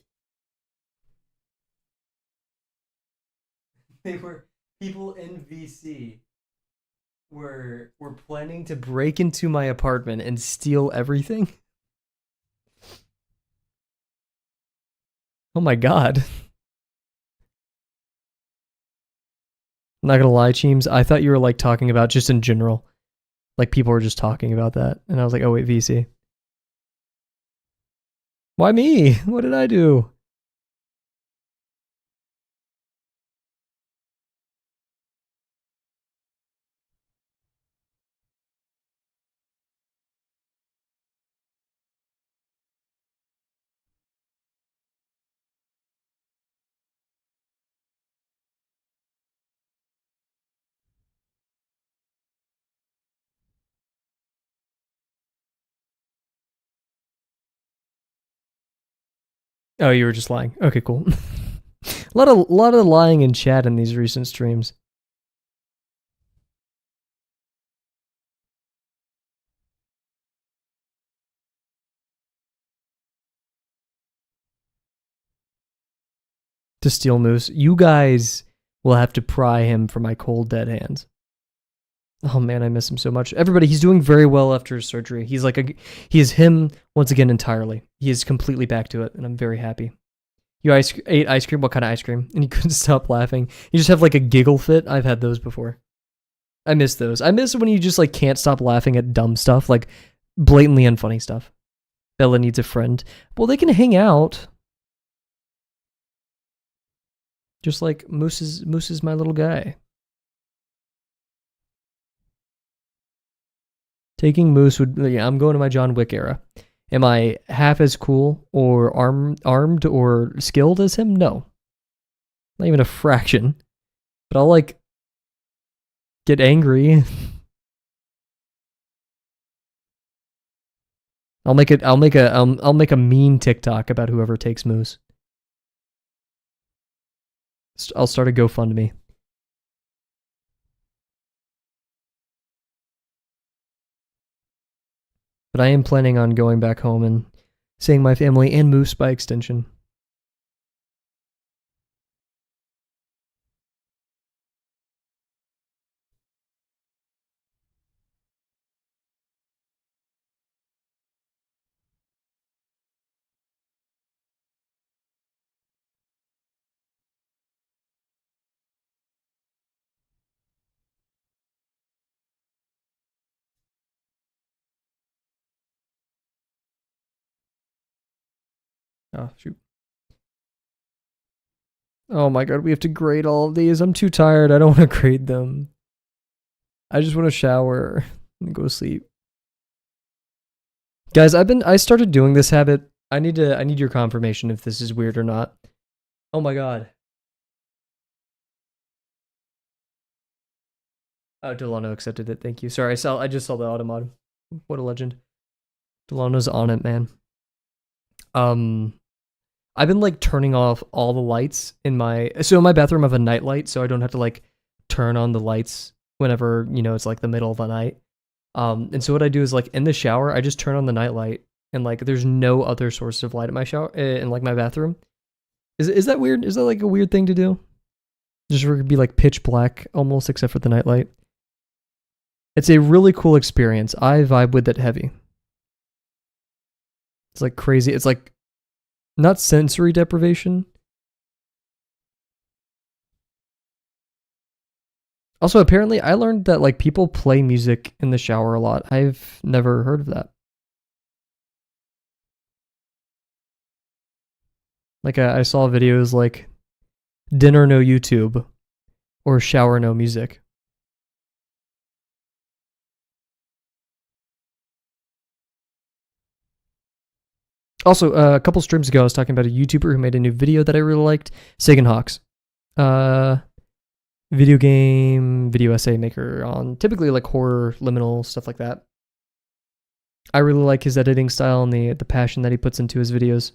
They were people in VC were planning to break into my apartment and steal everything. Oh my god. I'm not gonna lie, Cheems. I thought you were like talking about just in general. Like people were just talking about that. And I was like, oh wait, VC. Why me? What did I do? Oh, you were just lying. Okay, cool. a lot of lying in chat in these recent streams. To steal Moose. You guys will have to pry him from my cold dead hands. Oh man, I miss him so much. Everybody, he's doing very well after his surgery. He is him once again entirely. He is completely back to it, and I'm very happy. You ate ice cream? What kind of ice cream? And you couldn't stop laughing. You just have like a giggle fit. I've had those before. I miss those. I miss when you just like can't stop laughing at dumb stuff, like blatantly unfunny stuff. Bella needs a friend. Well, they can hang out. Just like Moose is my little guy. Taking Moose would, yeah, I'm going to my John Wick era. Am I half as cool or armed or skilled as him? No. Not even a fraction. But I'll like get angry. I'll make a mean TikTok about whoever takes Moose. I'll start a GoFundMe. But I am planning on going back home and seeing my family and Moose by extension. Oh, shoot. Oh my god, we have to grade all of these. I'm too tired. I don't want to grade them. I just want to shower and go sleep. Guys, I started doing this habit. I need your confirmation if this is weird or not. Oh my god. Oh, Delano accepted it. Thank you. Sorry, I just saw the automod. What a legend. Delano's on it, man. I've been like turning off all the lights in my bathroom I have a night light, so I don't have to like turn on the lights whenever, it's like the middle of the night. And so what I do is like in the shower, I just turn on the night light and like there's no other source of light in my shower in like my bathroom. Is that weird? Is that like a weird thing to do? Just for it to be like pitch black almost except for the night light. It's a really cool experience. I vibe with it heavy. It's like crazy. It's like not sensory deprivation. Also, apparently, I learned that like people play music in the shower a lot. I've never heard of that. Like I saw videos like dinner no YouTube or shower no music. Also, a couple streams ago, I was talking about a YouTuber who made a new video that I really liked, Sagan Hawks. Video game, video essay maker on typically like horror, liminal, stuff like that. I really like his editing style and the passion that he puts into his videos.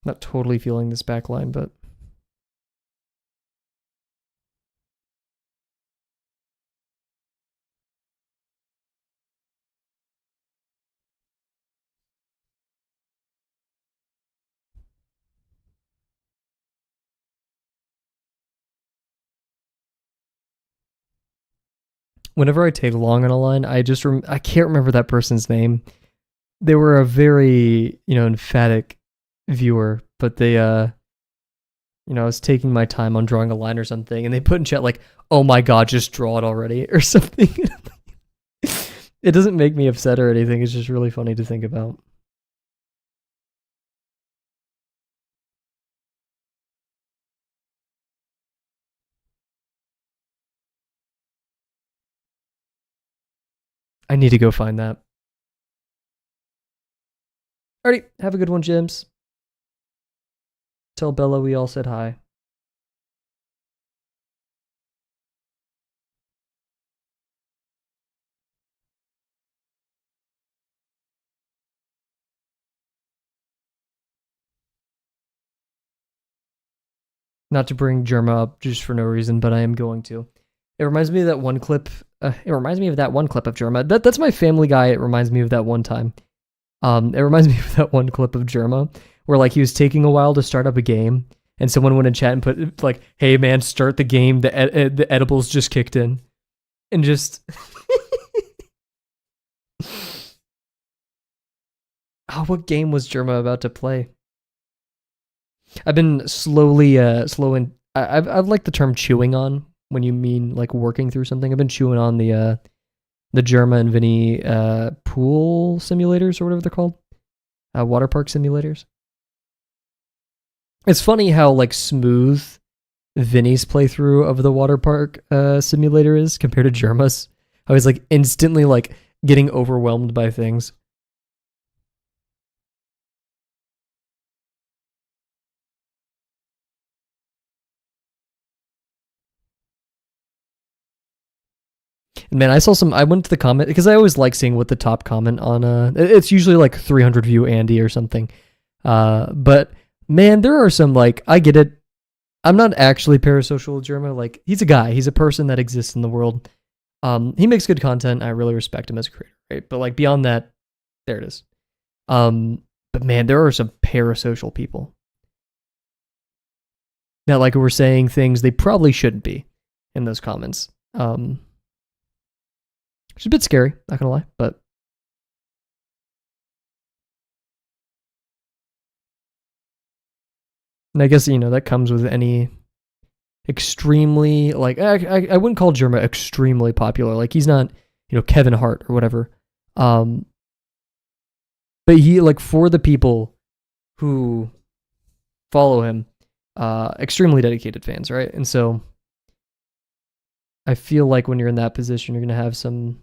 Not totally feeling this backline, but whenever I tag along on a line, I can't remember that person's name. They were a very, emphatic viewer, but they I was taking my time on drawing a line or something, and they put in chat like, "Oh my god, just draw it already" or something. It doesn't make me upset or anything. It's just really funny to think about. I need to go find that. Alrighty, have a good one, Jims. Tell Bella we all said hi. Not to bring Germa up just for no reason, but I am going to. It reminds me of that one clip. It reminds me of that one clip of Germa. That's my Family Guy. It reminds me of that one time. It reminds me of that one clip of Germa where like he was taking a while to start up a game, and someone went in chat and put like, "Hey man, start the game. The edibles just kicked in," and just. Oh, what game was Germa about to play? I've been I've liked the term chewing on when you mean like working through something. I've been chewing on the Germa and Vinny pool simulators or whatever they're called, water park simulators. It's funny how like smooth Vinny's playthrough of the water park simulator is compared to Germa's. I was like instantly like getting overwhelmed by things. Man, I saw some. I went to the comment because I always like seeing what the top comment on. It's usually like 300 view Andy or something. But man, there are some like I get it. I'm not actually parasocial with Jerma. Like he's a guy. He's a person that exists in the world. He makes good content. I really respect him as a creator, right? But like beyond that, there it is. But man, there are some parasocial people that like were saying things they probably shouldn't be in those comments. Which is a bit scary, not gonna lie, but and I guess that comes with any extremely like I wouldn't call Jerma extremely popular. Like he's not Kevin Hart or whatever. But he like for the people who follow him, extremely dedicated fans, right? And so I feel like when you're in that position, you're gonna have some.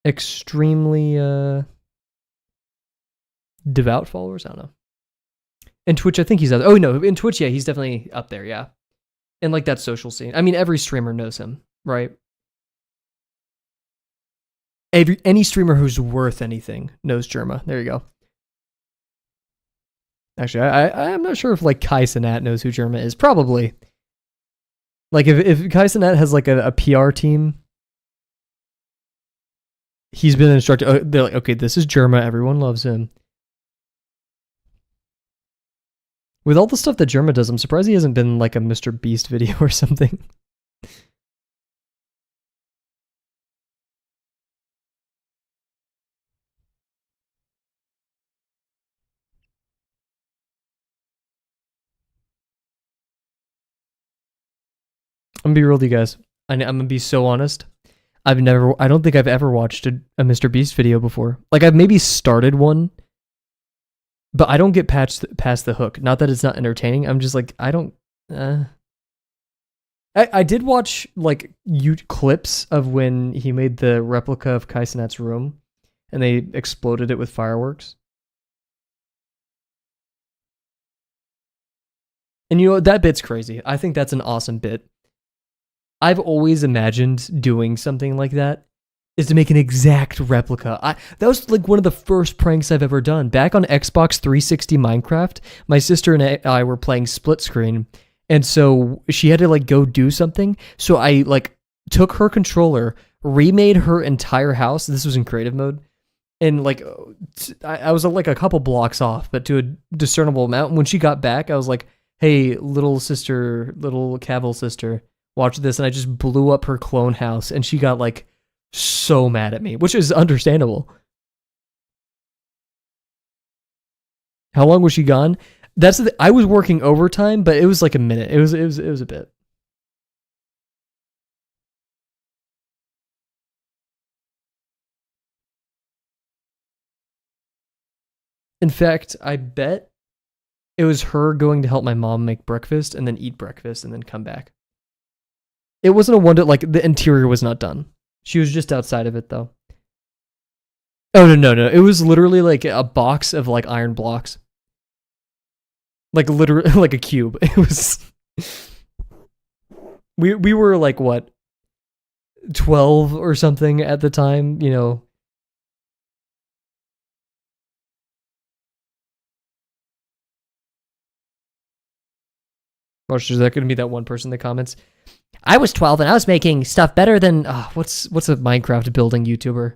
Extremely devout followers. I don't know. In Twitch, I think he's up. Oh no, in Twitch, yeah, he's definitely up there. Yeah, and like that social scene. I mean, every streamer knows him, right? Any streamer who's worth anything knows Jerma. There you go. Actually, I'm not sure if like Kai Cenat knows who Jerma is. Probably. Like if Kai Cenat has like a PR team, he's been instructed. Oh, they're like, okay, this is Jerma. Everyone loves him. With all the stuff that Jerma does, I'm surprised he hasn't been like a Mr. Beast video or something. I'm gonna be real with you guys. I'm gonna be so honest. I don't think I've ever watched a Mr. Beast video before. Like I've maybe started one, but I don't get past the hook. Not that it's not entertaining. I'm just like I don't. I did watch like clips of when he made the replica of Kai Cenat's room, and they exploded it with fireworks. And that bit's crazy. I think that's an awesome bit. I've always imagined doing something like that is to make an exact replica. That was like one of the first pranks I've ever done. Back on Xbox 360 Minecraft, my sister and I were playing split screen, and so she had to like go do something. So I like took her controller, remade her entire house. This was in creative mode. And like I was like a couple blocks off, but to a discernible amount. And when she got back, I was like, "Hey, little sister, little Kavel sister, watch this." And I just blew up her clone house, and she got like so mad at me, which is understandable. How long was she gone? I was working overtime, but it was like a minute. It was a bit. In fact, I bet it was her going to help my mom make breakfast and then eat breakfast and then come back. It wasn't a wonder, like the interior was not done. She was just outside of it though. Oh no. It was literally like a box of like iron blocks. Like literally like a cube. It was we were like what 12 or something at the time, Or is that going to be that one person in the comments? I was 12 and I was making stuff better than what's a Minecraft building YouTuber?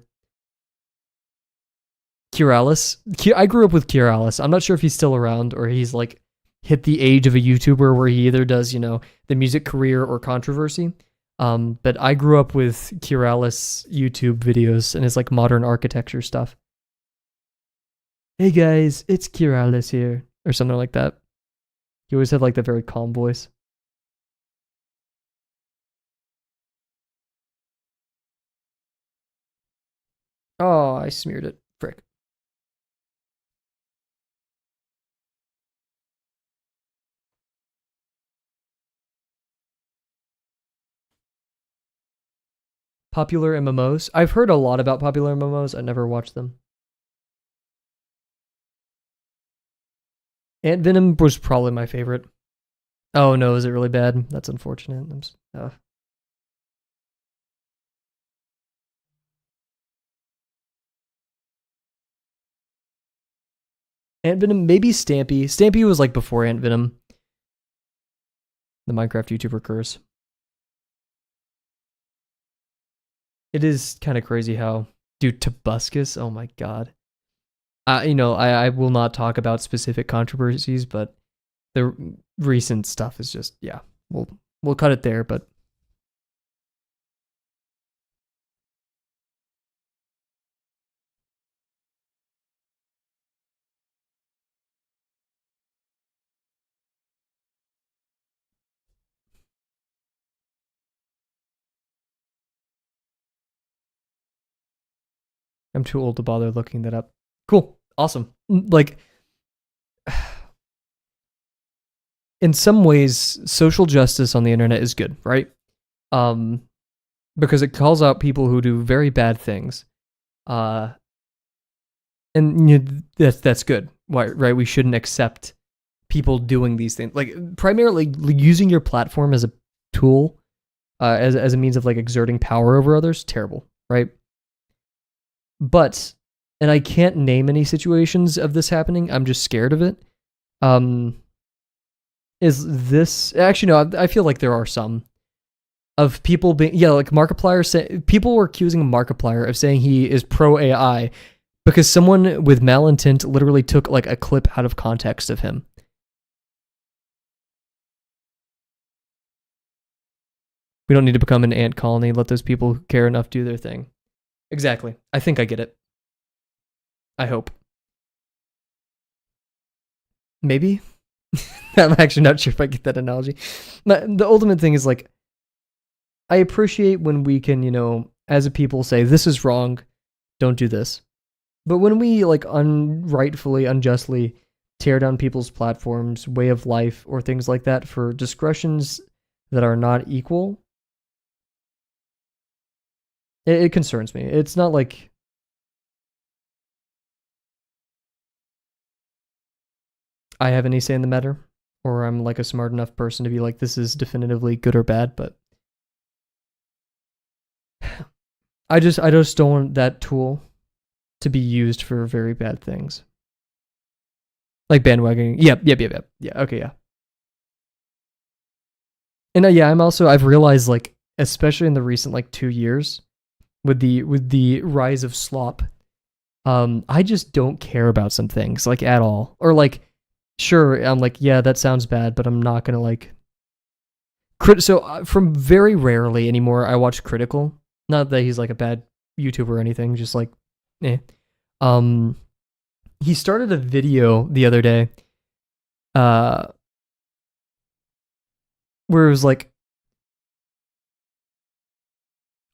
Kiralis. I grew up with Kiralis. I'm not sure if he's still around or he's like hit the age of a YouTuber where he either does, the music career or controversy. But I grew up with Kiralis YouTube videos and his like modern architecture stuff. Hey guys, it's Kiralis here, or something like that. He always had like that very calm voice. Oh, I smeared it. Frick. Popular MMOs. I've heard a lot about popular MMOs. I never watched them. Ant Venom was probably my favorite. Oh no, is it really bad? That's unfortunate. Ant Venom, maybe Stampy. Stampy was like before Ant Venom. The Minecraft YouTuber curse. It is kind of crazy how, dude, Tobuscus. Oh my god. I will not talk about specific controversies, but the recent stuff is just, yeah. We'll cut it there, but I'm too old to bother looking that up. Cool. Awesome. Like, in some ways, social justice on the internet is good, right? Because it calls out people who do very bad things. And that's good. Why, right? We shouldn't accept people doing these things. Like, primarily using your platform as a tool, as a means of like exerting power over others, terrible, right? But, and I can't name any situations of this happening. I'm just scared of it. Is this actually no? I feel like there are some of people being like Markiplier. People were accusing Markiplier of saying he is pro AI because someone with malintent literally took like a clip out of context of him. We don't need to become an ant colony. Let those people who care enough do their thing. Exactly. I think I get it. I hope. Maybe. I'm actually not sure if I get that analogy. The ultimate thing is like, I appreciate when we can, as a people say, this is wrong, don't do this. But when we like unrightfully, unjustly tear down people's platforms, way of life, or things like that for discretions that are not equal, it concerns me. It's not like I have any say in the matter, or I'm like a smart enough person to be like, this is definitively good or bad, but I just don't want that tool to be used for very bad things. Like bandwagoning. Yep. Yeah, okay, yeah. And I've realized like, especially in the recent like 2 years, with the rise of slop, I just don't care about some things like at all. Or like, sure, I'm like, yeah, that sounds bad, but I'm not gonna like. So from very rarely anymore, I watch Critical. Not that he's like a bad YouTuber or anything, just like, eh. He started a video the other day, where it was like,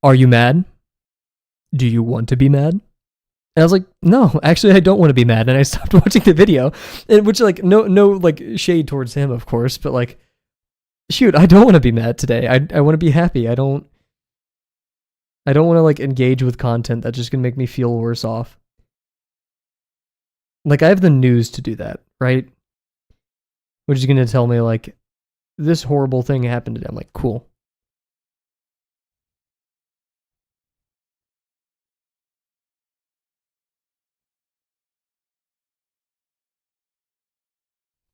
"Are you mad? Do you want to be mad?" And I was like, "No, actually, I don't want to be mad." And I stopped watching the video, which like no like shade towards him, of course, but like, shoot, I don't want to be mad today. I want to be happy. I don't want to like engage with content that's just gonna make me feel worse off. Like, I have the news to do that, right? Which is gonna tell me like, this horrible thing happened today. I'm like, cool.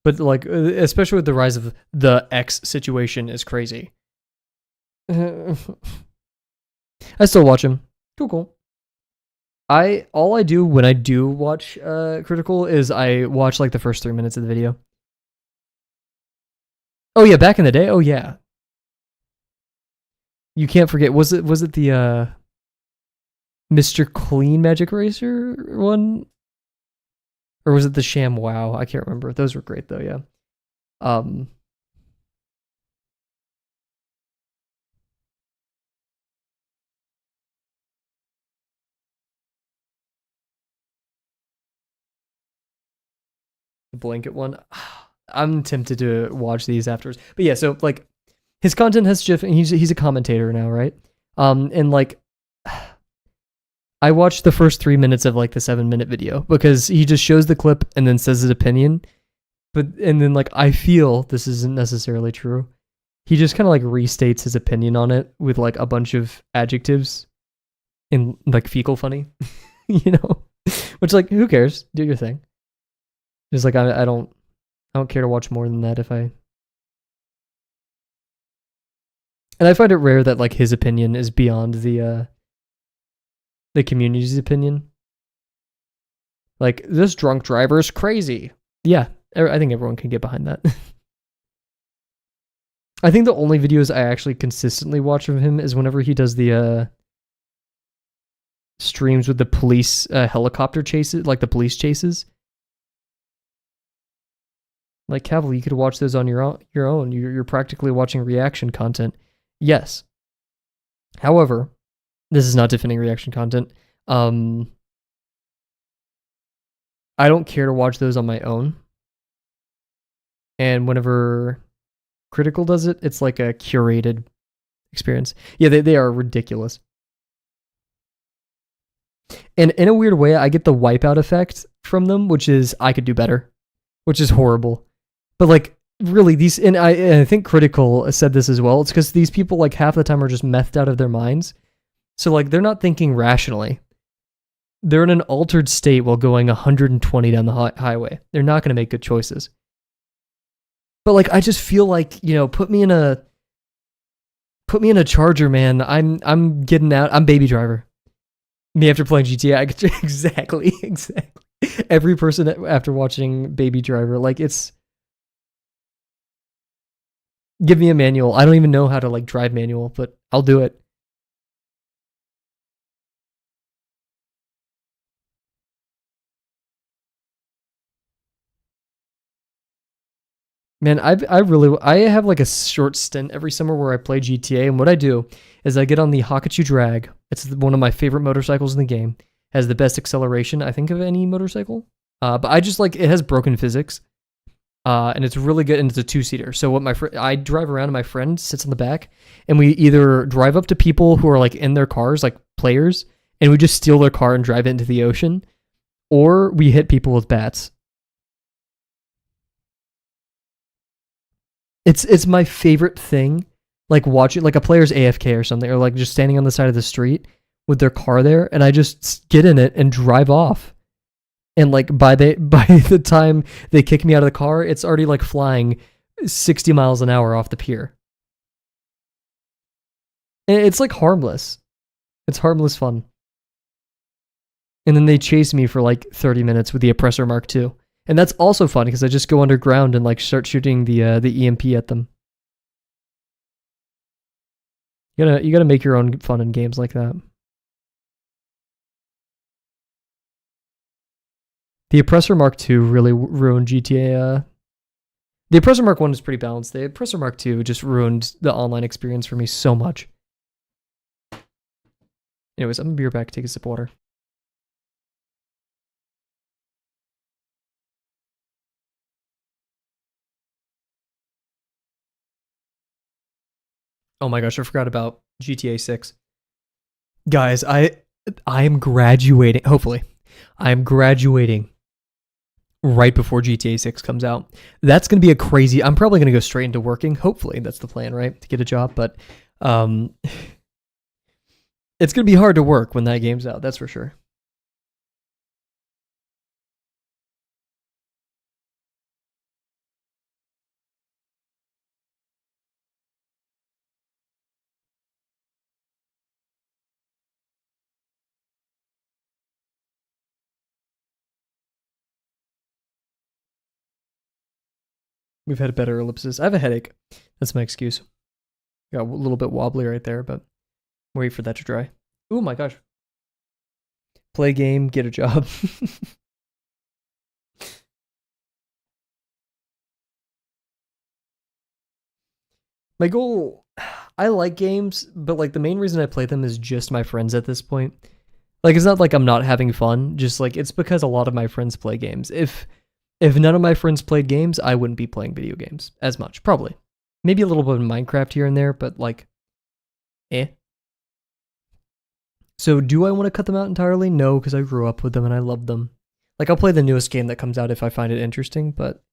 But like, especially with the rise of the X situation is crazy. I still watch him. Cool. All I do when I do watch Critical is I watch like the first 3 minutes of the video. Oh yeah, back in the day. Oh yeah. You can't forget. Was it the Mr. Clean Magic Racer one? Or was it the Sham Wow? I can't remember. Those were great though, yeah. The blanket one. I'm tempted to watch these afterwards. But yeah, so like his content has shifted. He's a commentator now, right? And like I watched the first 3 minutes of like the 7-minute video because he just shows the clip and then says his opinion. And then like I feel this isn't necessarily true. He just kind of like restates his opinion on it with like a bunch of adjectives in like fecal funny, you know, which like who cares? Do your thing. Just like I don't care to watch more than that if I. And I find it rare that like his opinion is beyond the community's opinion. Like this drunk driver is crazy. Yeah, I think everyone can get behind that. I think the only videos I actually consistently watch of him is whenever he does the streams with the police helicopter chases, like the police chases. Like Kavel, you could watch those on your own. You're practically watching reaction content. Yes. However, this is not defending reaction content. I don't care to watch those on my own. And whenever Critical does it, it's like a curated experience. Yeah, they are ridiculous. And in a weird way, I get the wipeout effect from them, which is I could do better, which is horrible. But like really these, and I think Critical said this as well. It's because these people like half the time are just methed out of their minds. So like they're not thinking rationally. They're in an altered state while going 120 down the highway. They're not going to make good choices. But like I just feel like, you know, put me in a Charger, man. I'm getting out. I'm Baby Driver. Me after playing GTA, exactly. Every person after watching Baby Driver, like it's. Give me a manual. I don't even know how to like drive manual, but I'll do it. Man, I have like a short stint every summer where I play GTA, and what I do is I get on the Hakachu Drag. It's one of my favorite motorcycles in the game. Has the best acceleration, I think, of any motorcycle. But I just like it has broken physics, and it's really good, and it's a 2-seater. So what I drive around, and my friend sits on the back, and we either drive up to people who are like in their cars, like players, and we just steal their car and drive it into the ocean, or we hit people with bats. It's my favorite thing, like watching like a player's AFK or something, or like just standing on the side of the street with their car there, and I just get in it and drive off. And like by the time they kick me out of the car, it's already like flying 60 miles an hour off the pier. And it's like harmless. It's harmless fun. And then they chase me for like 30 minutes with the Oppressor Mark II. And that's also fun because I just go underground and like start shooting the EMP at them. You gotta make your own fun in games like that. The Oppressor Mark II really ruined GTA. The Oppressor Mark I is pretty balanced. The Oppressor Mark II just ruined the online experience for me so much. Anyways, I'm gonna be right back. Take a sip of water. Oh my gosh, I forgot about GTA 6. Guys, I am graduating. Hopefully, I'm graduating right before GTA 6 comes out. That's going to be a crazy. I'm probably going to go straight into working. Hopefully, that's the plan, right? To get a job, but it's going to be hard to work when that game's out. That's for sure. We've had better ellipses. I have a headache. That's my excuse. Got a little bit wobbly right there, but wait for that to dry. Oh my gosh. Play game, get a job. My goal, I like games, but like the main reason I play them is just my friends at this point. Like it's not like I'm not having fun, just like it's because a lot of my friends play games. If none of my friends played games, I wouldn't be playing video games as much, probably. Maybe a little bit of Minecraft here and there, but like, eh. So do I want to cut them out entirely? No, because I grew up with them and I love them. Like I'll play the newest game that comes out if I find it interesting, but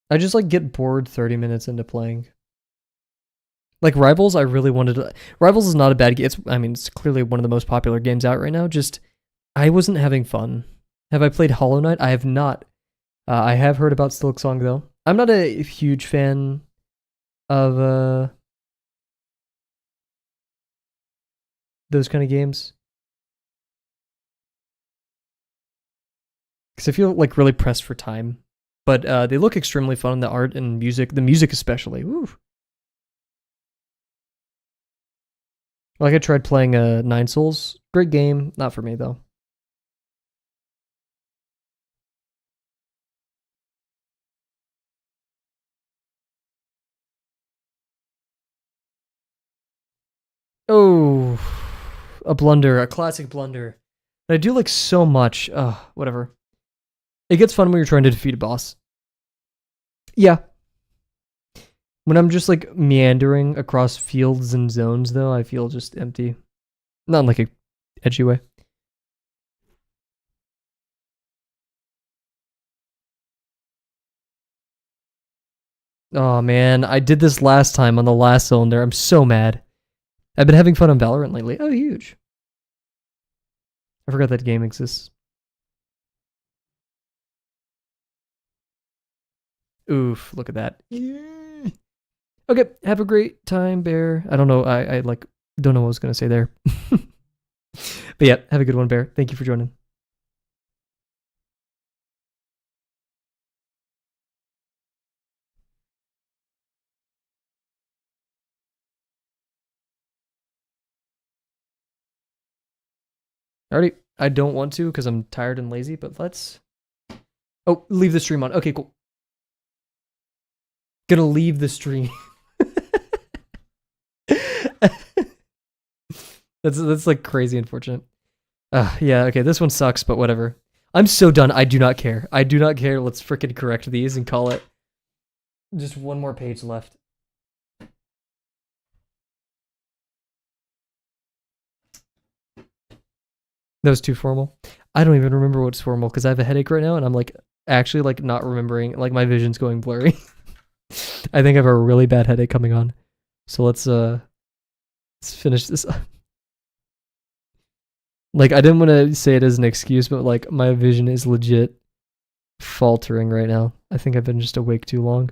I just like get bored 30 minutes into playing. Like Rivals, I really wanted to. Rivals is not a bad game. It's clearly one of the most popular games out right now. Just I wasn't having fun. Have I played Hollow Knight? I have not. I have heard about Silksong though. I'm not a huge fan of those kind of games because I feel like really pressed for time. But they look extremely fun. The art and music, the music especially. Woo. Like I tried playing Nine Souls. Great game. Not for me though. Oh, a blunder, a classic blunder. I do like so much. Whatever. It gets fun when you're trying to defeat a boss. Yeah. When I'm just like meandering across fields and zones, though, I feel just empty. Not in like a edgy way. Oh man, I did this last time on the last cylinder. I'm so mad. I've been having fun on Valorant lately. Oh, huge. I forgot that game exists. Oof, look at that. Okay, have a great time, Bear. I don't know. I like don't know what I was gonna say there. But yeah, have a good one, Bear. Thank you for joining. Alrighty. I don't want to because I'm tired and lazy, but let's. Oh, leave the stream on. Okay, cool. Gonna leave the stream. That's like crazy unfortunate. Yeah, okay, this one sucks, but whatever. I'm so done. I do not care. I do not care. Let's freaking correct these and call it. Just one more page left. That was too formal. I don't even remember what's formal because I have a headache right now and I'm like actually like not remembering. Like my vision's going blurry. I think I have a really bad headache coming on. So let's finish this up. Like I didn't want to say it as an excuse, but like my vision is legit faltering right now. I think I've been just awake too long.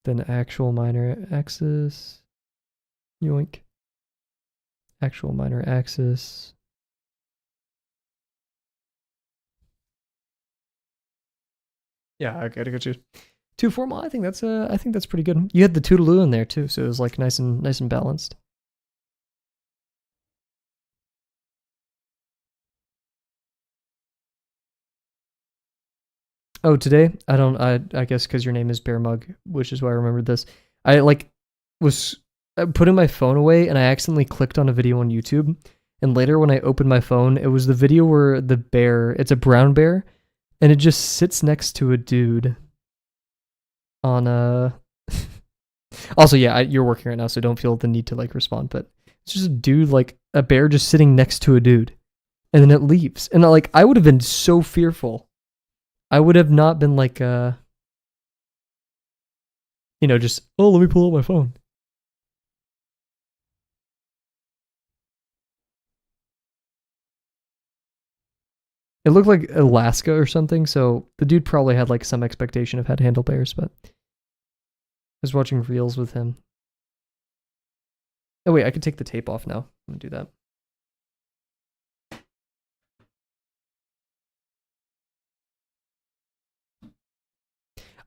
Then actual minor axis. Yoink. Actual minor axis. Yeah, I gotta go to too formal. I think that's pretty good. You had the toodaloo in there too, so it was like nice and balanced. Oh, today I guess because your name is Bear Mug, which is why I remembered this. I like was putting my phone away and I accidentally clicked on a video on YouTube. And later when I opened my phone, it was the video where the bear, it's a brown bear, and it just sits next to a dude on a. Also, yeah, you're working right now, so don't feel the need to like respond. But it's just a dude, like a bear, just sitting next to a dude, and then it leaves. And like I would have been so fearful. I would have not been like just oh let me pull out my phone. It looked like Alaska or something, so the dude probably had like some expectation of how to handle bears, but I was watching reels with him. Oh wait, I could take the tape off now. I'm gonna do that.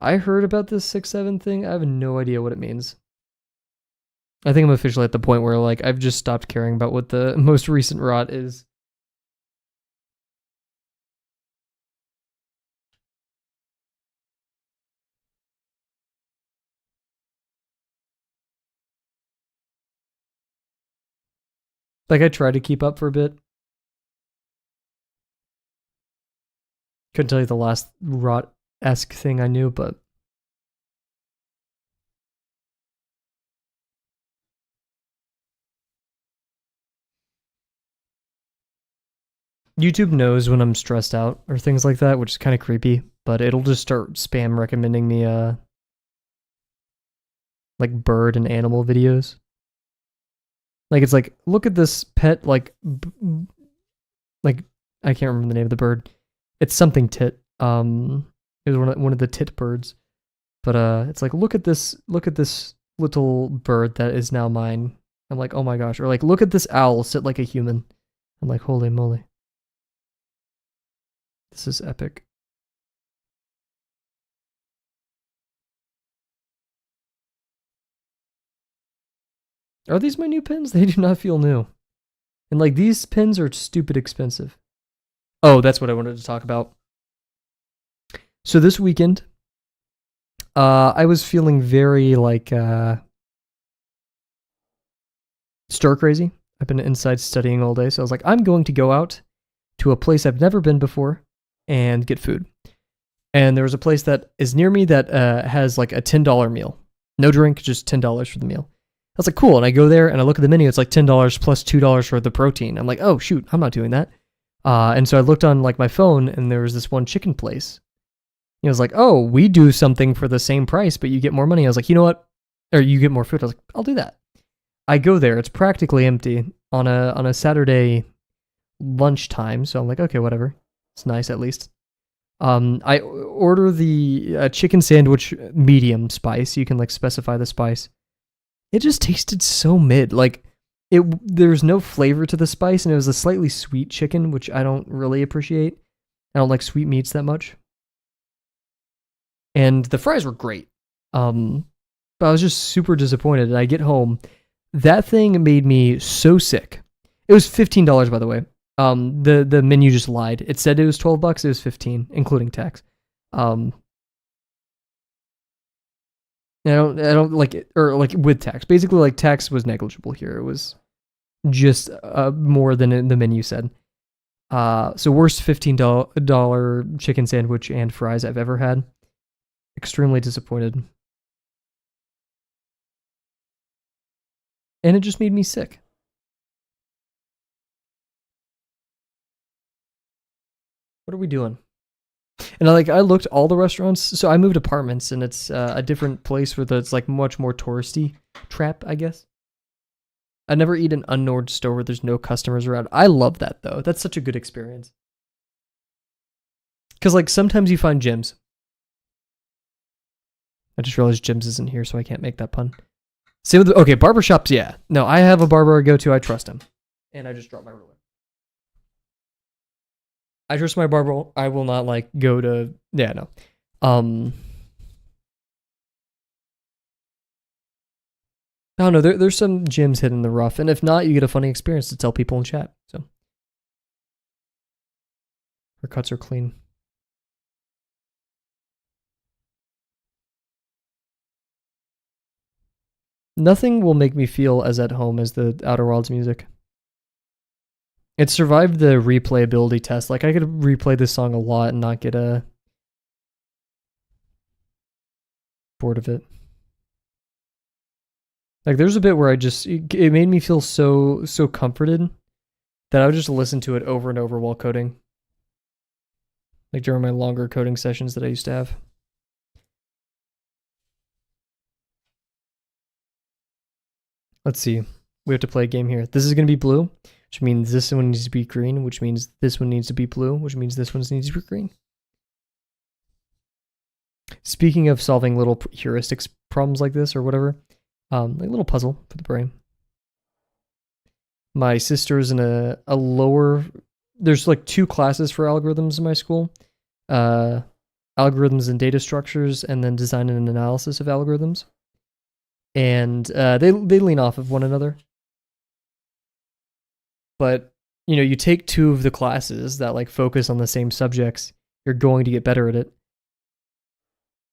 I heard about this 6-7 thing. I have no idea what it means. I think I'm officially at the point where like I've just stopped caring about what the most recent rot is. Like I tried to keep up for a bit. Couldn't tell you the last rot-esque thing I knew, but YouTube knows when I'm stressed out or things like that, which is kind of creepy, but it'll just start spam recommending me like bird and animal videos. Like it's like, look at this pet, like I can't remember the name of the bird. It's something tit. It was one of the tit birds. But it's like, look at this little bird that is now mine. I'm like, oh my gosh. Or like, look at this owl sit like a human. I'm like, holy moly. This is epic. Are these my new pins? They do not feel new. And like, these pins are stupid expensive. Oh, that's what I wanted to talk about. So this weekend, I was feeling very like stir crazy. I've been inside studying all day, so I was like, I'm going to go out to a place I've never been before and get food. And there was a place that is near me that has like a $10 meal. No drink, just $10 for the meal. I was like, cool. And I go there and I look at the menu. It's like $10 plus $2 for the protein. I'm like, oh, shoot, I'm not doing that. And so I looked on like my phone and there was this one chicken place. I was like, oh, we do something for the same price, but you get more money. I was like, you know what? Or you get more food. I was like, I'll do that. I go there. It's practically empty on a Saturday lunchtime. So I'm like, okay, whatever. It's nice at least. I order the chicken sandwich medium spice. You can like specify the spice. It just tasted so mid. Like there's no flavor to the spice, and it was a slightly sweet chicken, which I don't really appreciate. I don't like sweet meats that much. And the fries were great. But I was just super disappointed. And I get home. That thing made me so sick. It was $15, by the way. The menu just lied. It said it was $12. It was $15, including tax. I don't like it, or like with tax. Basically, like tax was negligible here. It was just more than the menu said. So worst $15 chicken sandwich and fries I've ever had. Extremely disappointed. And it just made me sick. What are we doing? And I looked all the restaurants. So I moved apartments, and it's a different place where it's like much more touristy trap, I guess. I never eat an unknown store where there's no customers around. I love that though. That's such a good experience. Because like sometimes you find gyms. I just realized gyms isn't here, so I can't make that pun. Same with okay, barbershops, yeah. No, I have a barber I go to. I trust him. And I just dropped my ruler. I trust my barber. I will not like go to yeah, no. I don't know, there's some gyms hidden in the rough, and if not, you get a funny experience to tell people in chat. So her cuts are clean. Nothing will make me feel as at home as the Outer Wilds music. It survived the replayability test. Like I could replay this song a lot and not get bored of it. Like there's a bit where it made me feel so comforted that I would just listen to it over and over while coding. Like during my longer coding sessions that I used to have. Let's see. We have to play a game here. This is going to be blue, which means this one needs to be green, which means this one needs to be blue, which means this one needs to be green. Speaking of solving little heuristics problems like this or whatever, like a little puzzle for the brain. My sister's in a lower... There's like 2 classes for algorithms in my school. Algorithms and data structures, and then design and analysis of algorithms. And they lean off of one another. But, you know, you take 2 of the classes that like focus on the same subjects, you're going to get better at it.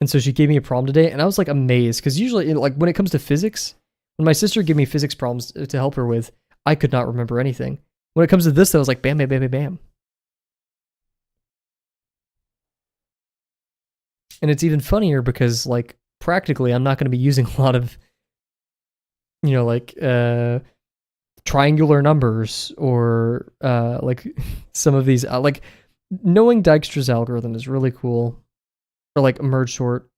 And so she gave me a problem today, and I was like amazed, because usually, like when it comes to physics, when my sister gave me physics problems to help her with, I could not remember anything. When it comes to this, I was like bam, bam, bam, bam, bam. And it's even funnier because, like, practically I'm not going to be using a lot of, like, triangular numbers or, like, some of these, like, knowing Dijkstra's algorithm is really cool. Or, like, merge sort.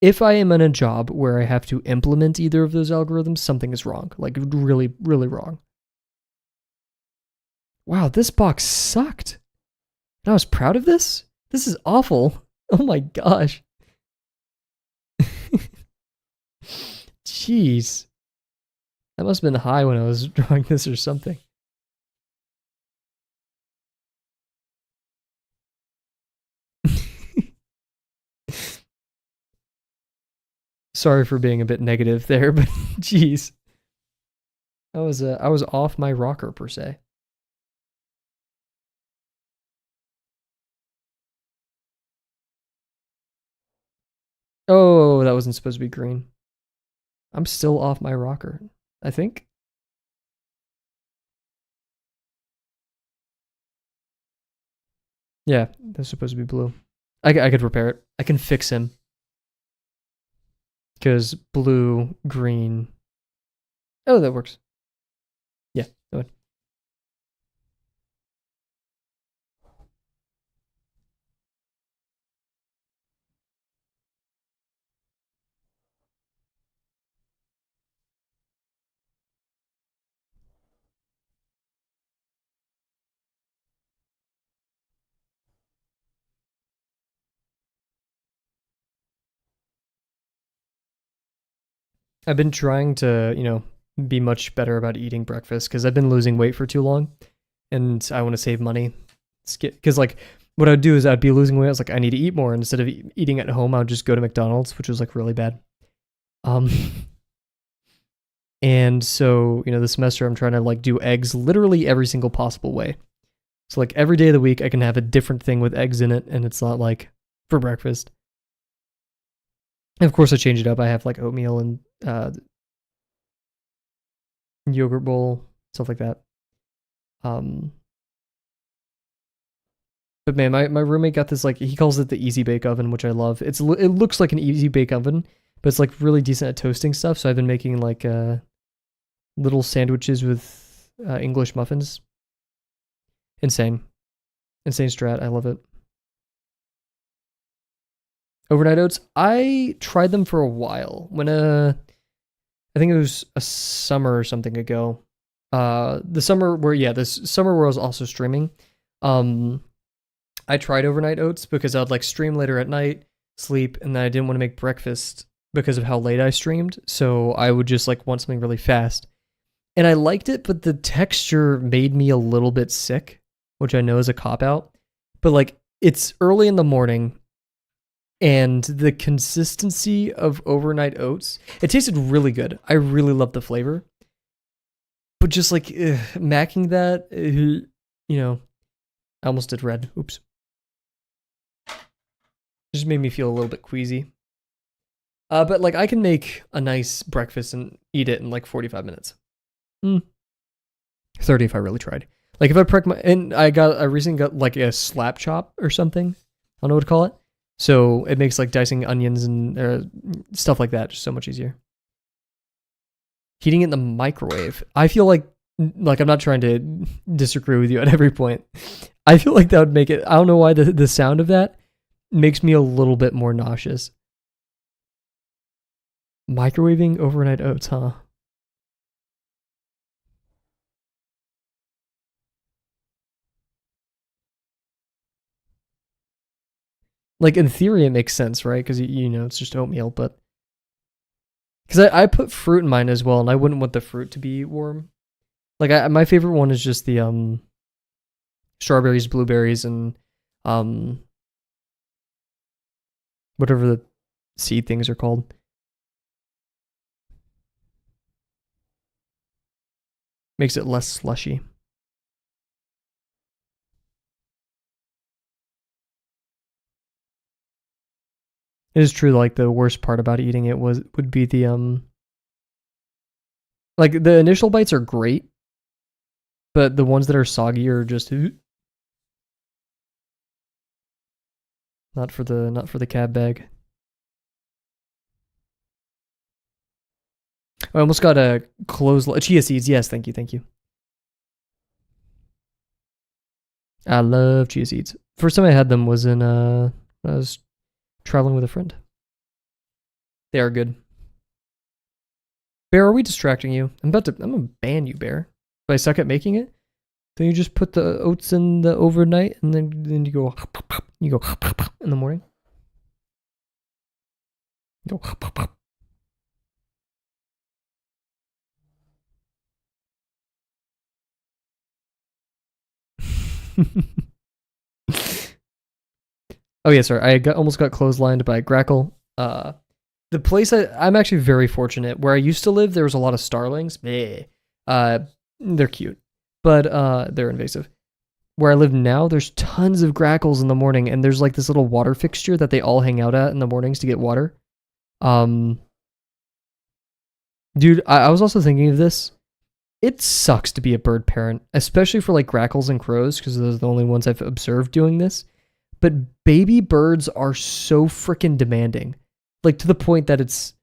If I am in a job where I have to implement either of those algorithms, something is wrong. Like, really, really wrong. Wow, this box sucked. And I was proud of this? This is awful. Oh my gosh. Jeez. That must have been high when I was drawing this or something. Sorry for being a bit negative there, but jeez. I was off my rocker per se. Oh, that wasn't supposed to be green. I'm still off my rocker, I think. Yeah, that's supposed to be blue. I could repair it. I can fix him. Because blue, green. Oh, that works. Yeah, go ahead. I've been trying to, be much better about eating breakfast because I've been losing weight for too long and I want to save money. Because, like, what I'd do is I'd be losing weight. I was like, I need to eat more. And instead of eating at home, I would just go to McDonald's, which was, like, really bad. And so, this semester I'm trying to, like, do eggs literally every single possible way. So, like, every day of the week, I can have a different thing with eggs in it, and it's not, like, for breakfast. And of course, I change it up. I have, like, oatmeal and yogurt bowl, stuff like that. But man, my roommate got this, like, he calls it the Easy Bake Oven, which I love. It looks like an Easy Bake Oven, but it's, like, really decent at toasting stuff. So I've been making, like, little sandwiches with English muffins. Insane strat. I love it. Overnight oats. I tried them for a while when I think it was a summer or something ago. This summer where I was also streaming. I tried overnight oats because I'd, like, stream later at night, sleep, and then I didn't want to make breakfast because of how late I streamed. So I would just, like, want something really fast. And I liked it, but the texture made me a little bit sick, which I know is a cop-out. But, like, it's early in the morning, and the consistency of overnight oats, it tasted really good. I really love the flavor. But just, like, macking that, I almost did red. Oops. It just made me feel a little bit queasy. But, like, I can make a nice breakfast and eat it in, like, 45 minutes. 30 if I really tried. Like, if I recently got, like, a slap chop or something. I don't know what to call it. So it makes, like, dicing onions and stuff like that just so much easier. Heating it in the microwave. I feel like I'm not trying to disagree with you at every point. I feel like that would make it, I don't know why the sound of that makes me a little bit more nauseous. Microwaving overnight oats, huh? Like, in theory, it makes sense, right? Because, it's just oatmeal, but... Because I put fruit in mine as well, and I wouldn't want the fruit to be warm. Like, my favorite one is just the strawberries, blueberries, and whatever the seed things are called. Makes it less slushy. It is true, like, the worst part about eating it would be the like, the initial bites are great, but the ones that are soggy are just Not for the cab bag. I almost got a chia seeds. Yes, thank you. I love chia seeds. First time I had them was in I was traveling with a friend. They are good. Bear, are we distracting you? I'm gonna ban you, Bear. If I suck at making it, then you just put the oats in the overnight and then you go in the morning. You go. Oh yeah, sorry. I almost got clotheslined by a grackle. The place I'm actually very fortunate. Where I used to live, there was a lot of starlings. They're cute, but they're invasive. Where I live now, there's tons of grackles in the morning, and there's like this little water fixture that they all hang out at in the mornings to get water. Dude, I was also thinking of this. It sucks to be a bird parent, especially for like grackles and crows, because those are the only ones I've observed doing this. But baby birds are so freaking demanding. Like to the point that it's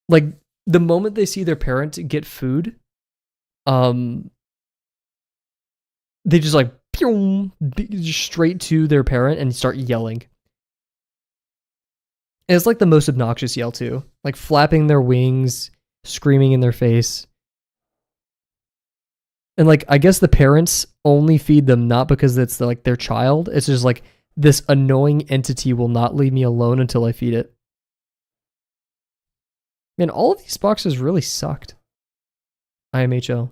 like the moment they see their parent get food, they just like straight to their parent and start yelling. And it's like the most obnoxious yell too, like flapping their wings, screaming in their face. And like I guess the parents only feed them not because it's like their child. It's just like this annoying entity will not leave me alone until I feed it. Man, all of these boxes really sucked. IMHL.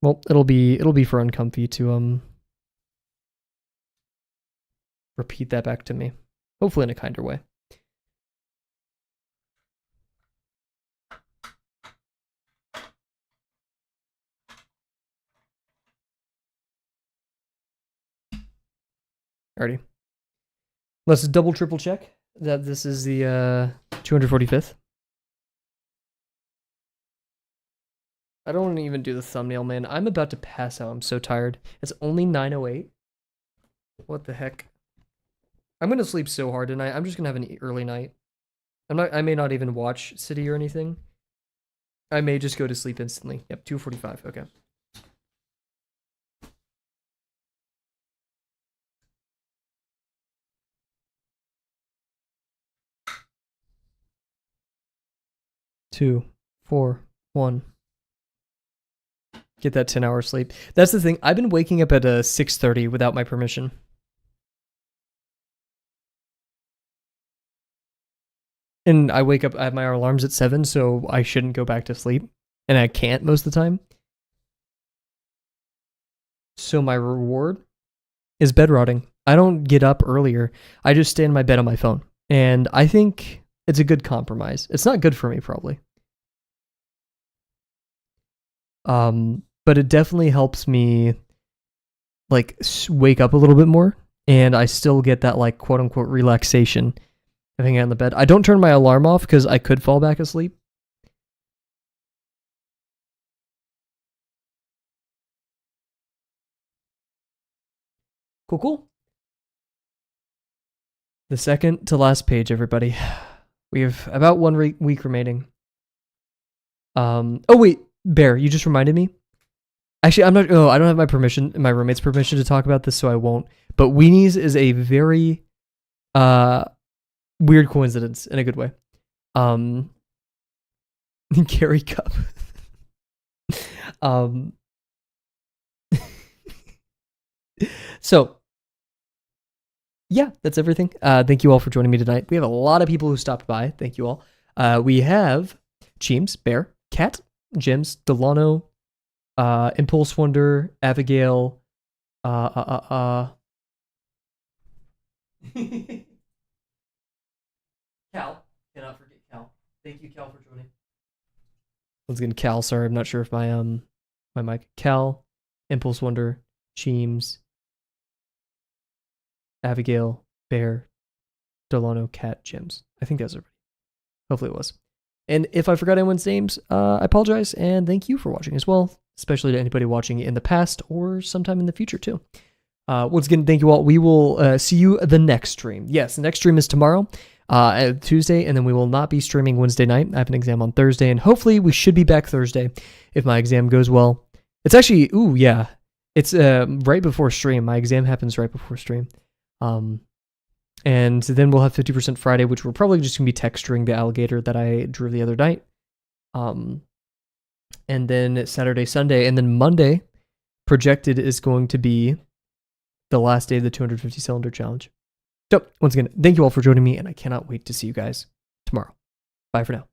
Well, it'll be for uncomfy to repeat that back to me. Hopefully in a kinder way. Alrighty. Let's double triple check that this is the 245th. I don't want to even do the thumbnail, man. I'm about to pass out. I'm so tired. It's only 9:08. What the heck? I'm gonna sleep so hard tonight. I'm just gonna have an early night. I may not even watch City or anything. I may just go to sleep instantly. Yep, 2:45. Okay. Two, 4, 1. Get that 10-hour sleep. That's the thing. I've been waking up at 6:30 without my permission. And I wake up, I have my alarms at 7, so I shouldn't go back to sleep. And I can't most of the time. So my reward is bed rotting. I don't get up earlier. I just stay in my bed on my phone. And I think it's a good compromise. It's not good for me, probably. But it definitely helps me like wake up a little bit more, and I still get that like quote unquote relaxation of hanging out in the bed. I don't turn my alarm off because I could fall back asleep. Cool. The second to last page, everybody. We have about 1 week remaining. Oh wait, Bear, you just reminded me. Actually, I don't have my roommate's permission to talk about this, so I won't. But weenies is a very weird coincidence in a good way. Gary Cup. So yeah, that's everything. Thank you all for joining me tonight. We have a lot of people who stopped by. Thank you all. We have Cheems, Bear, Cat, Jims, Delano, Impulse Wonder, Abigail, Cal. Cannot forget Cal. Thank you, Cal, for joining. Once again, Cal. Sorry, I'm not sure if my mic. Cal, Impulse Wonder, Cheems, Abigail, Bear, Delano, Cat, Jims. I think that's everybody. Hopefully it was. And if I forgot anyone's names, I apologize, and thank you for watching as well, especially to anybody watching in the past or sometime in the future too. Once again, thank you all. We will see you the next stream. Yes, the next stream is tomorrow, Tuesday, and then we will not be streaming Wednesday night. I have an exam on Thursday, and hopefully we should be back Thursday if my exam goes well. It's actually, it's right before stream. My exam happens right before stream. And then we'll have 50% Friday, which we're probably just going to be texturing the alligator that I drew the other night. And then Saturday, Sunday, and then Monday, projected is going to be the last day of the 250 cylinder challenge. So once again, thank you all for joining me, and I cannot wait to see you guys tomorrow. Bye for now.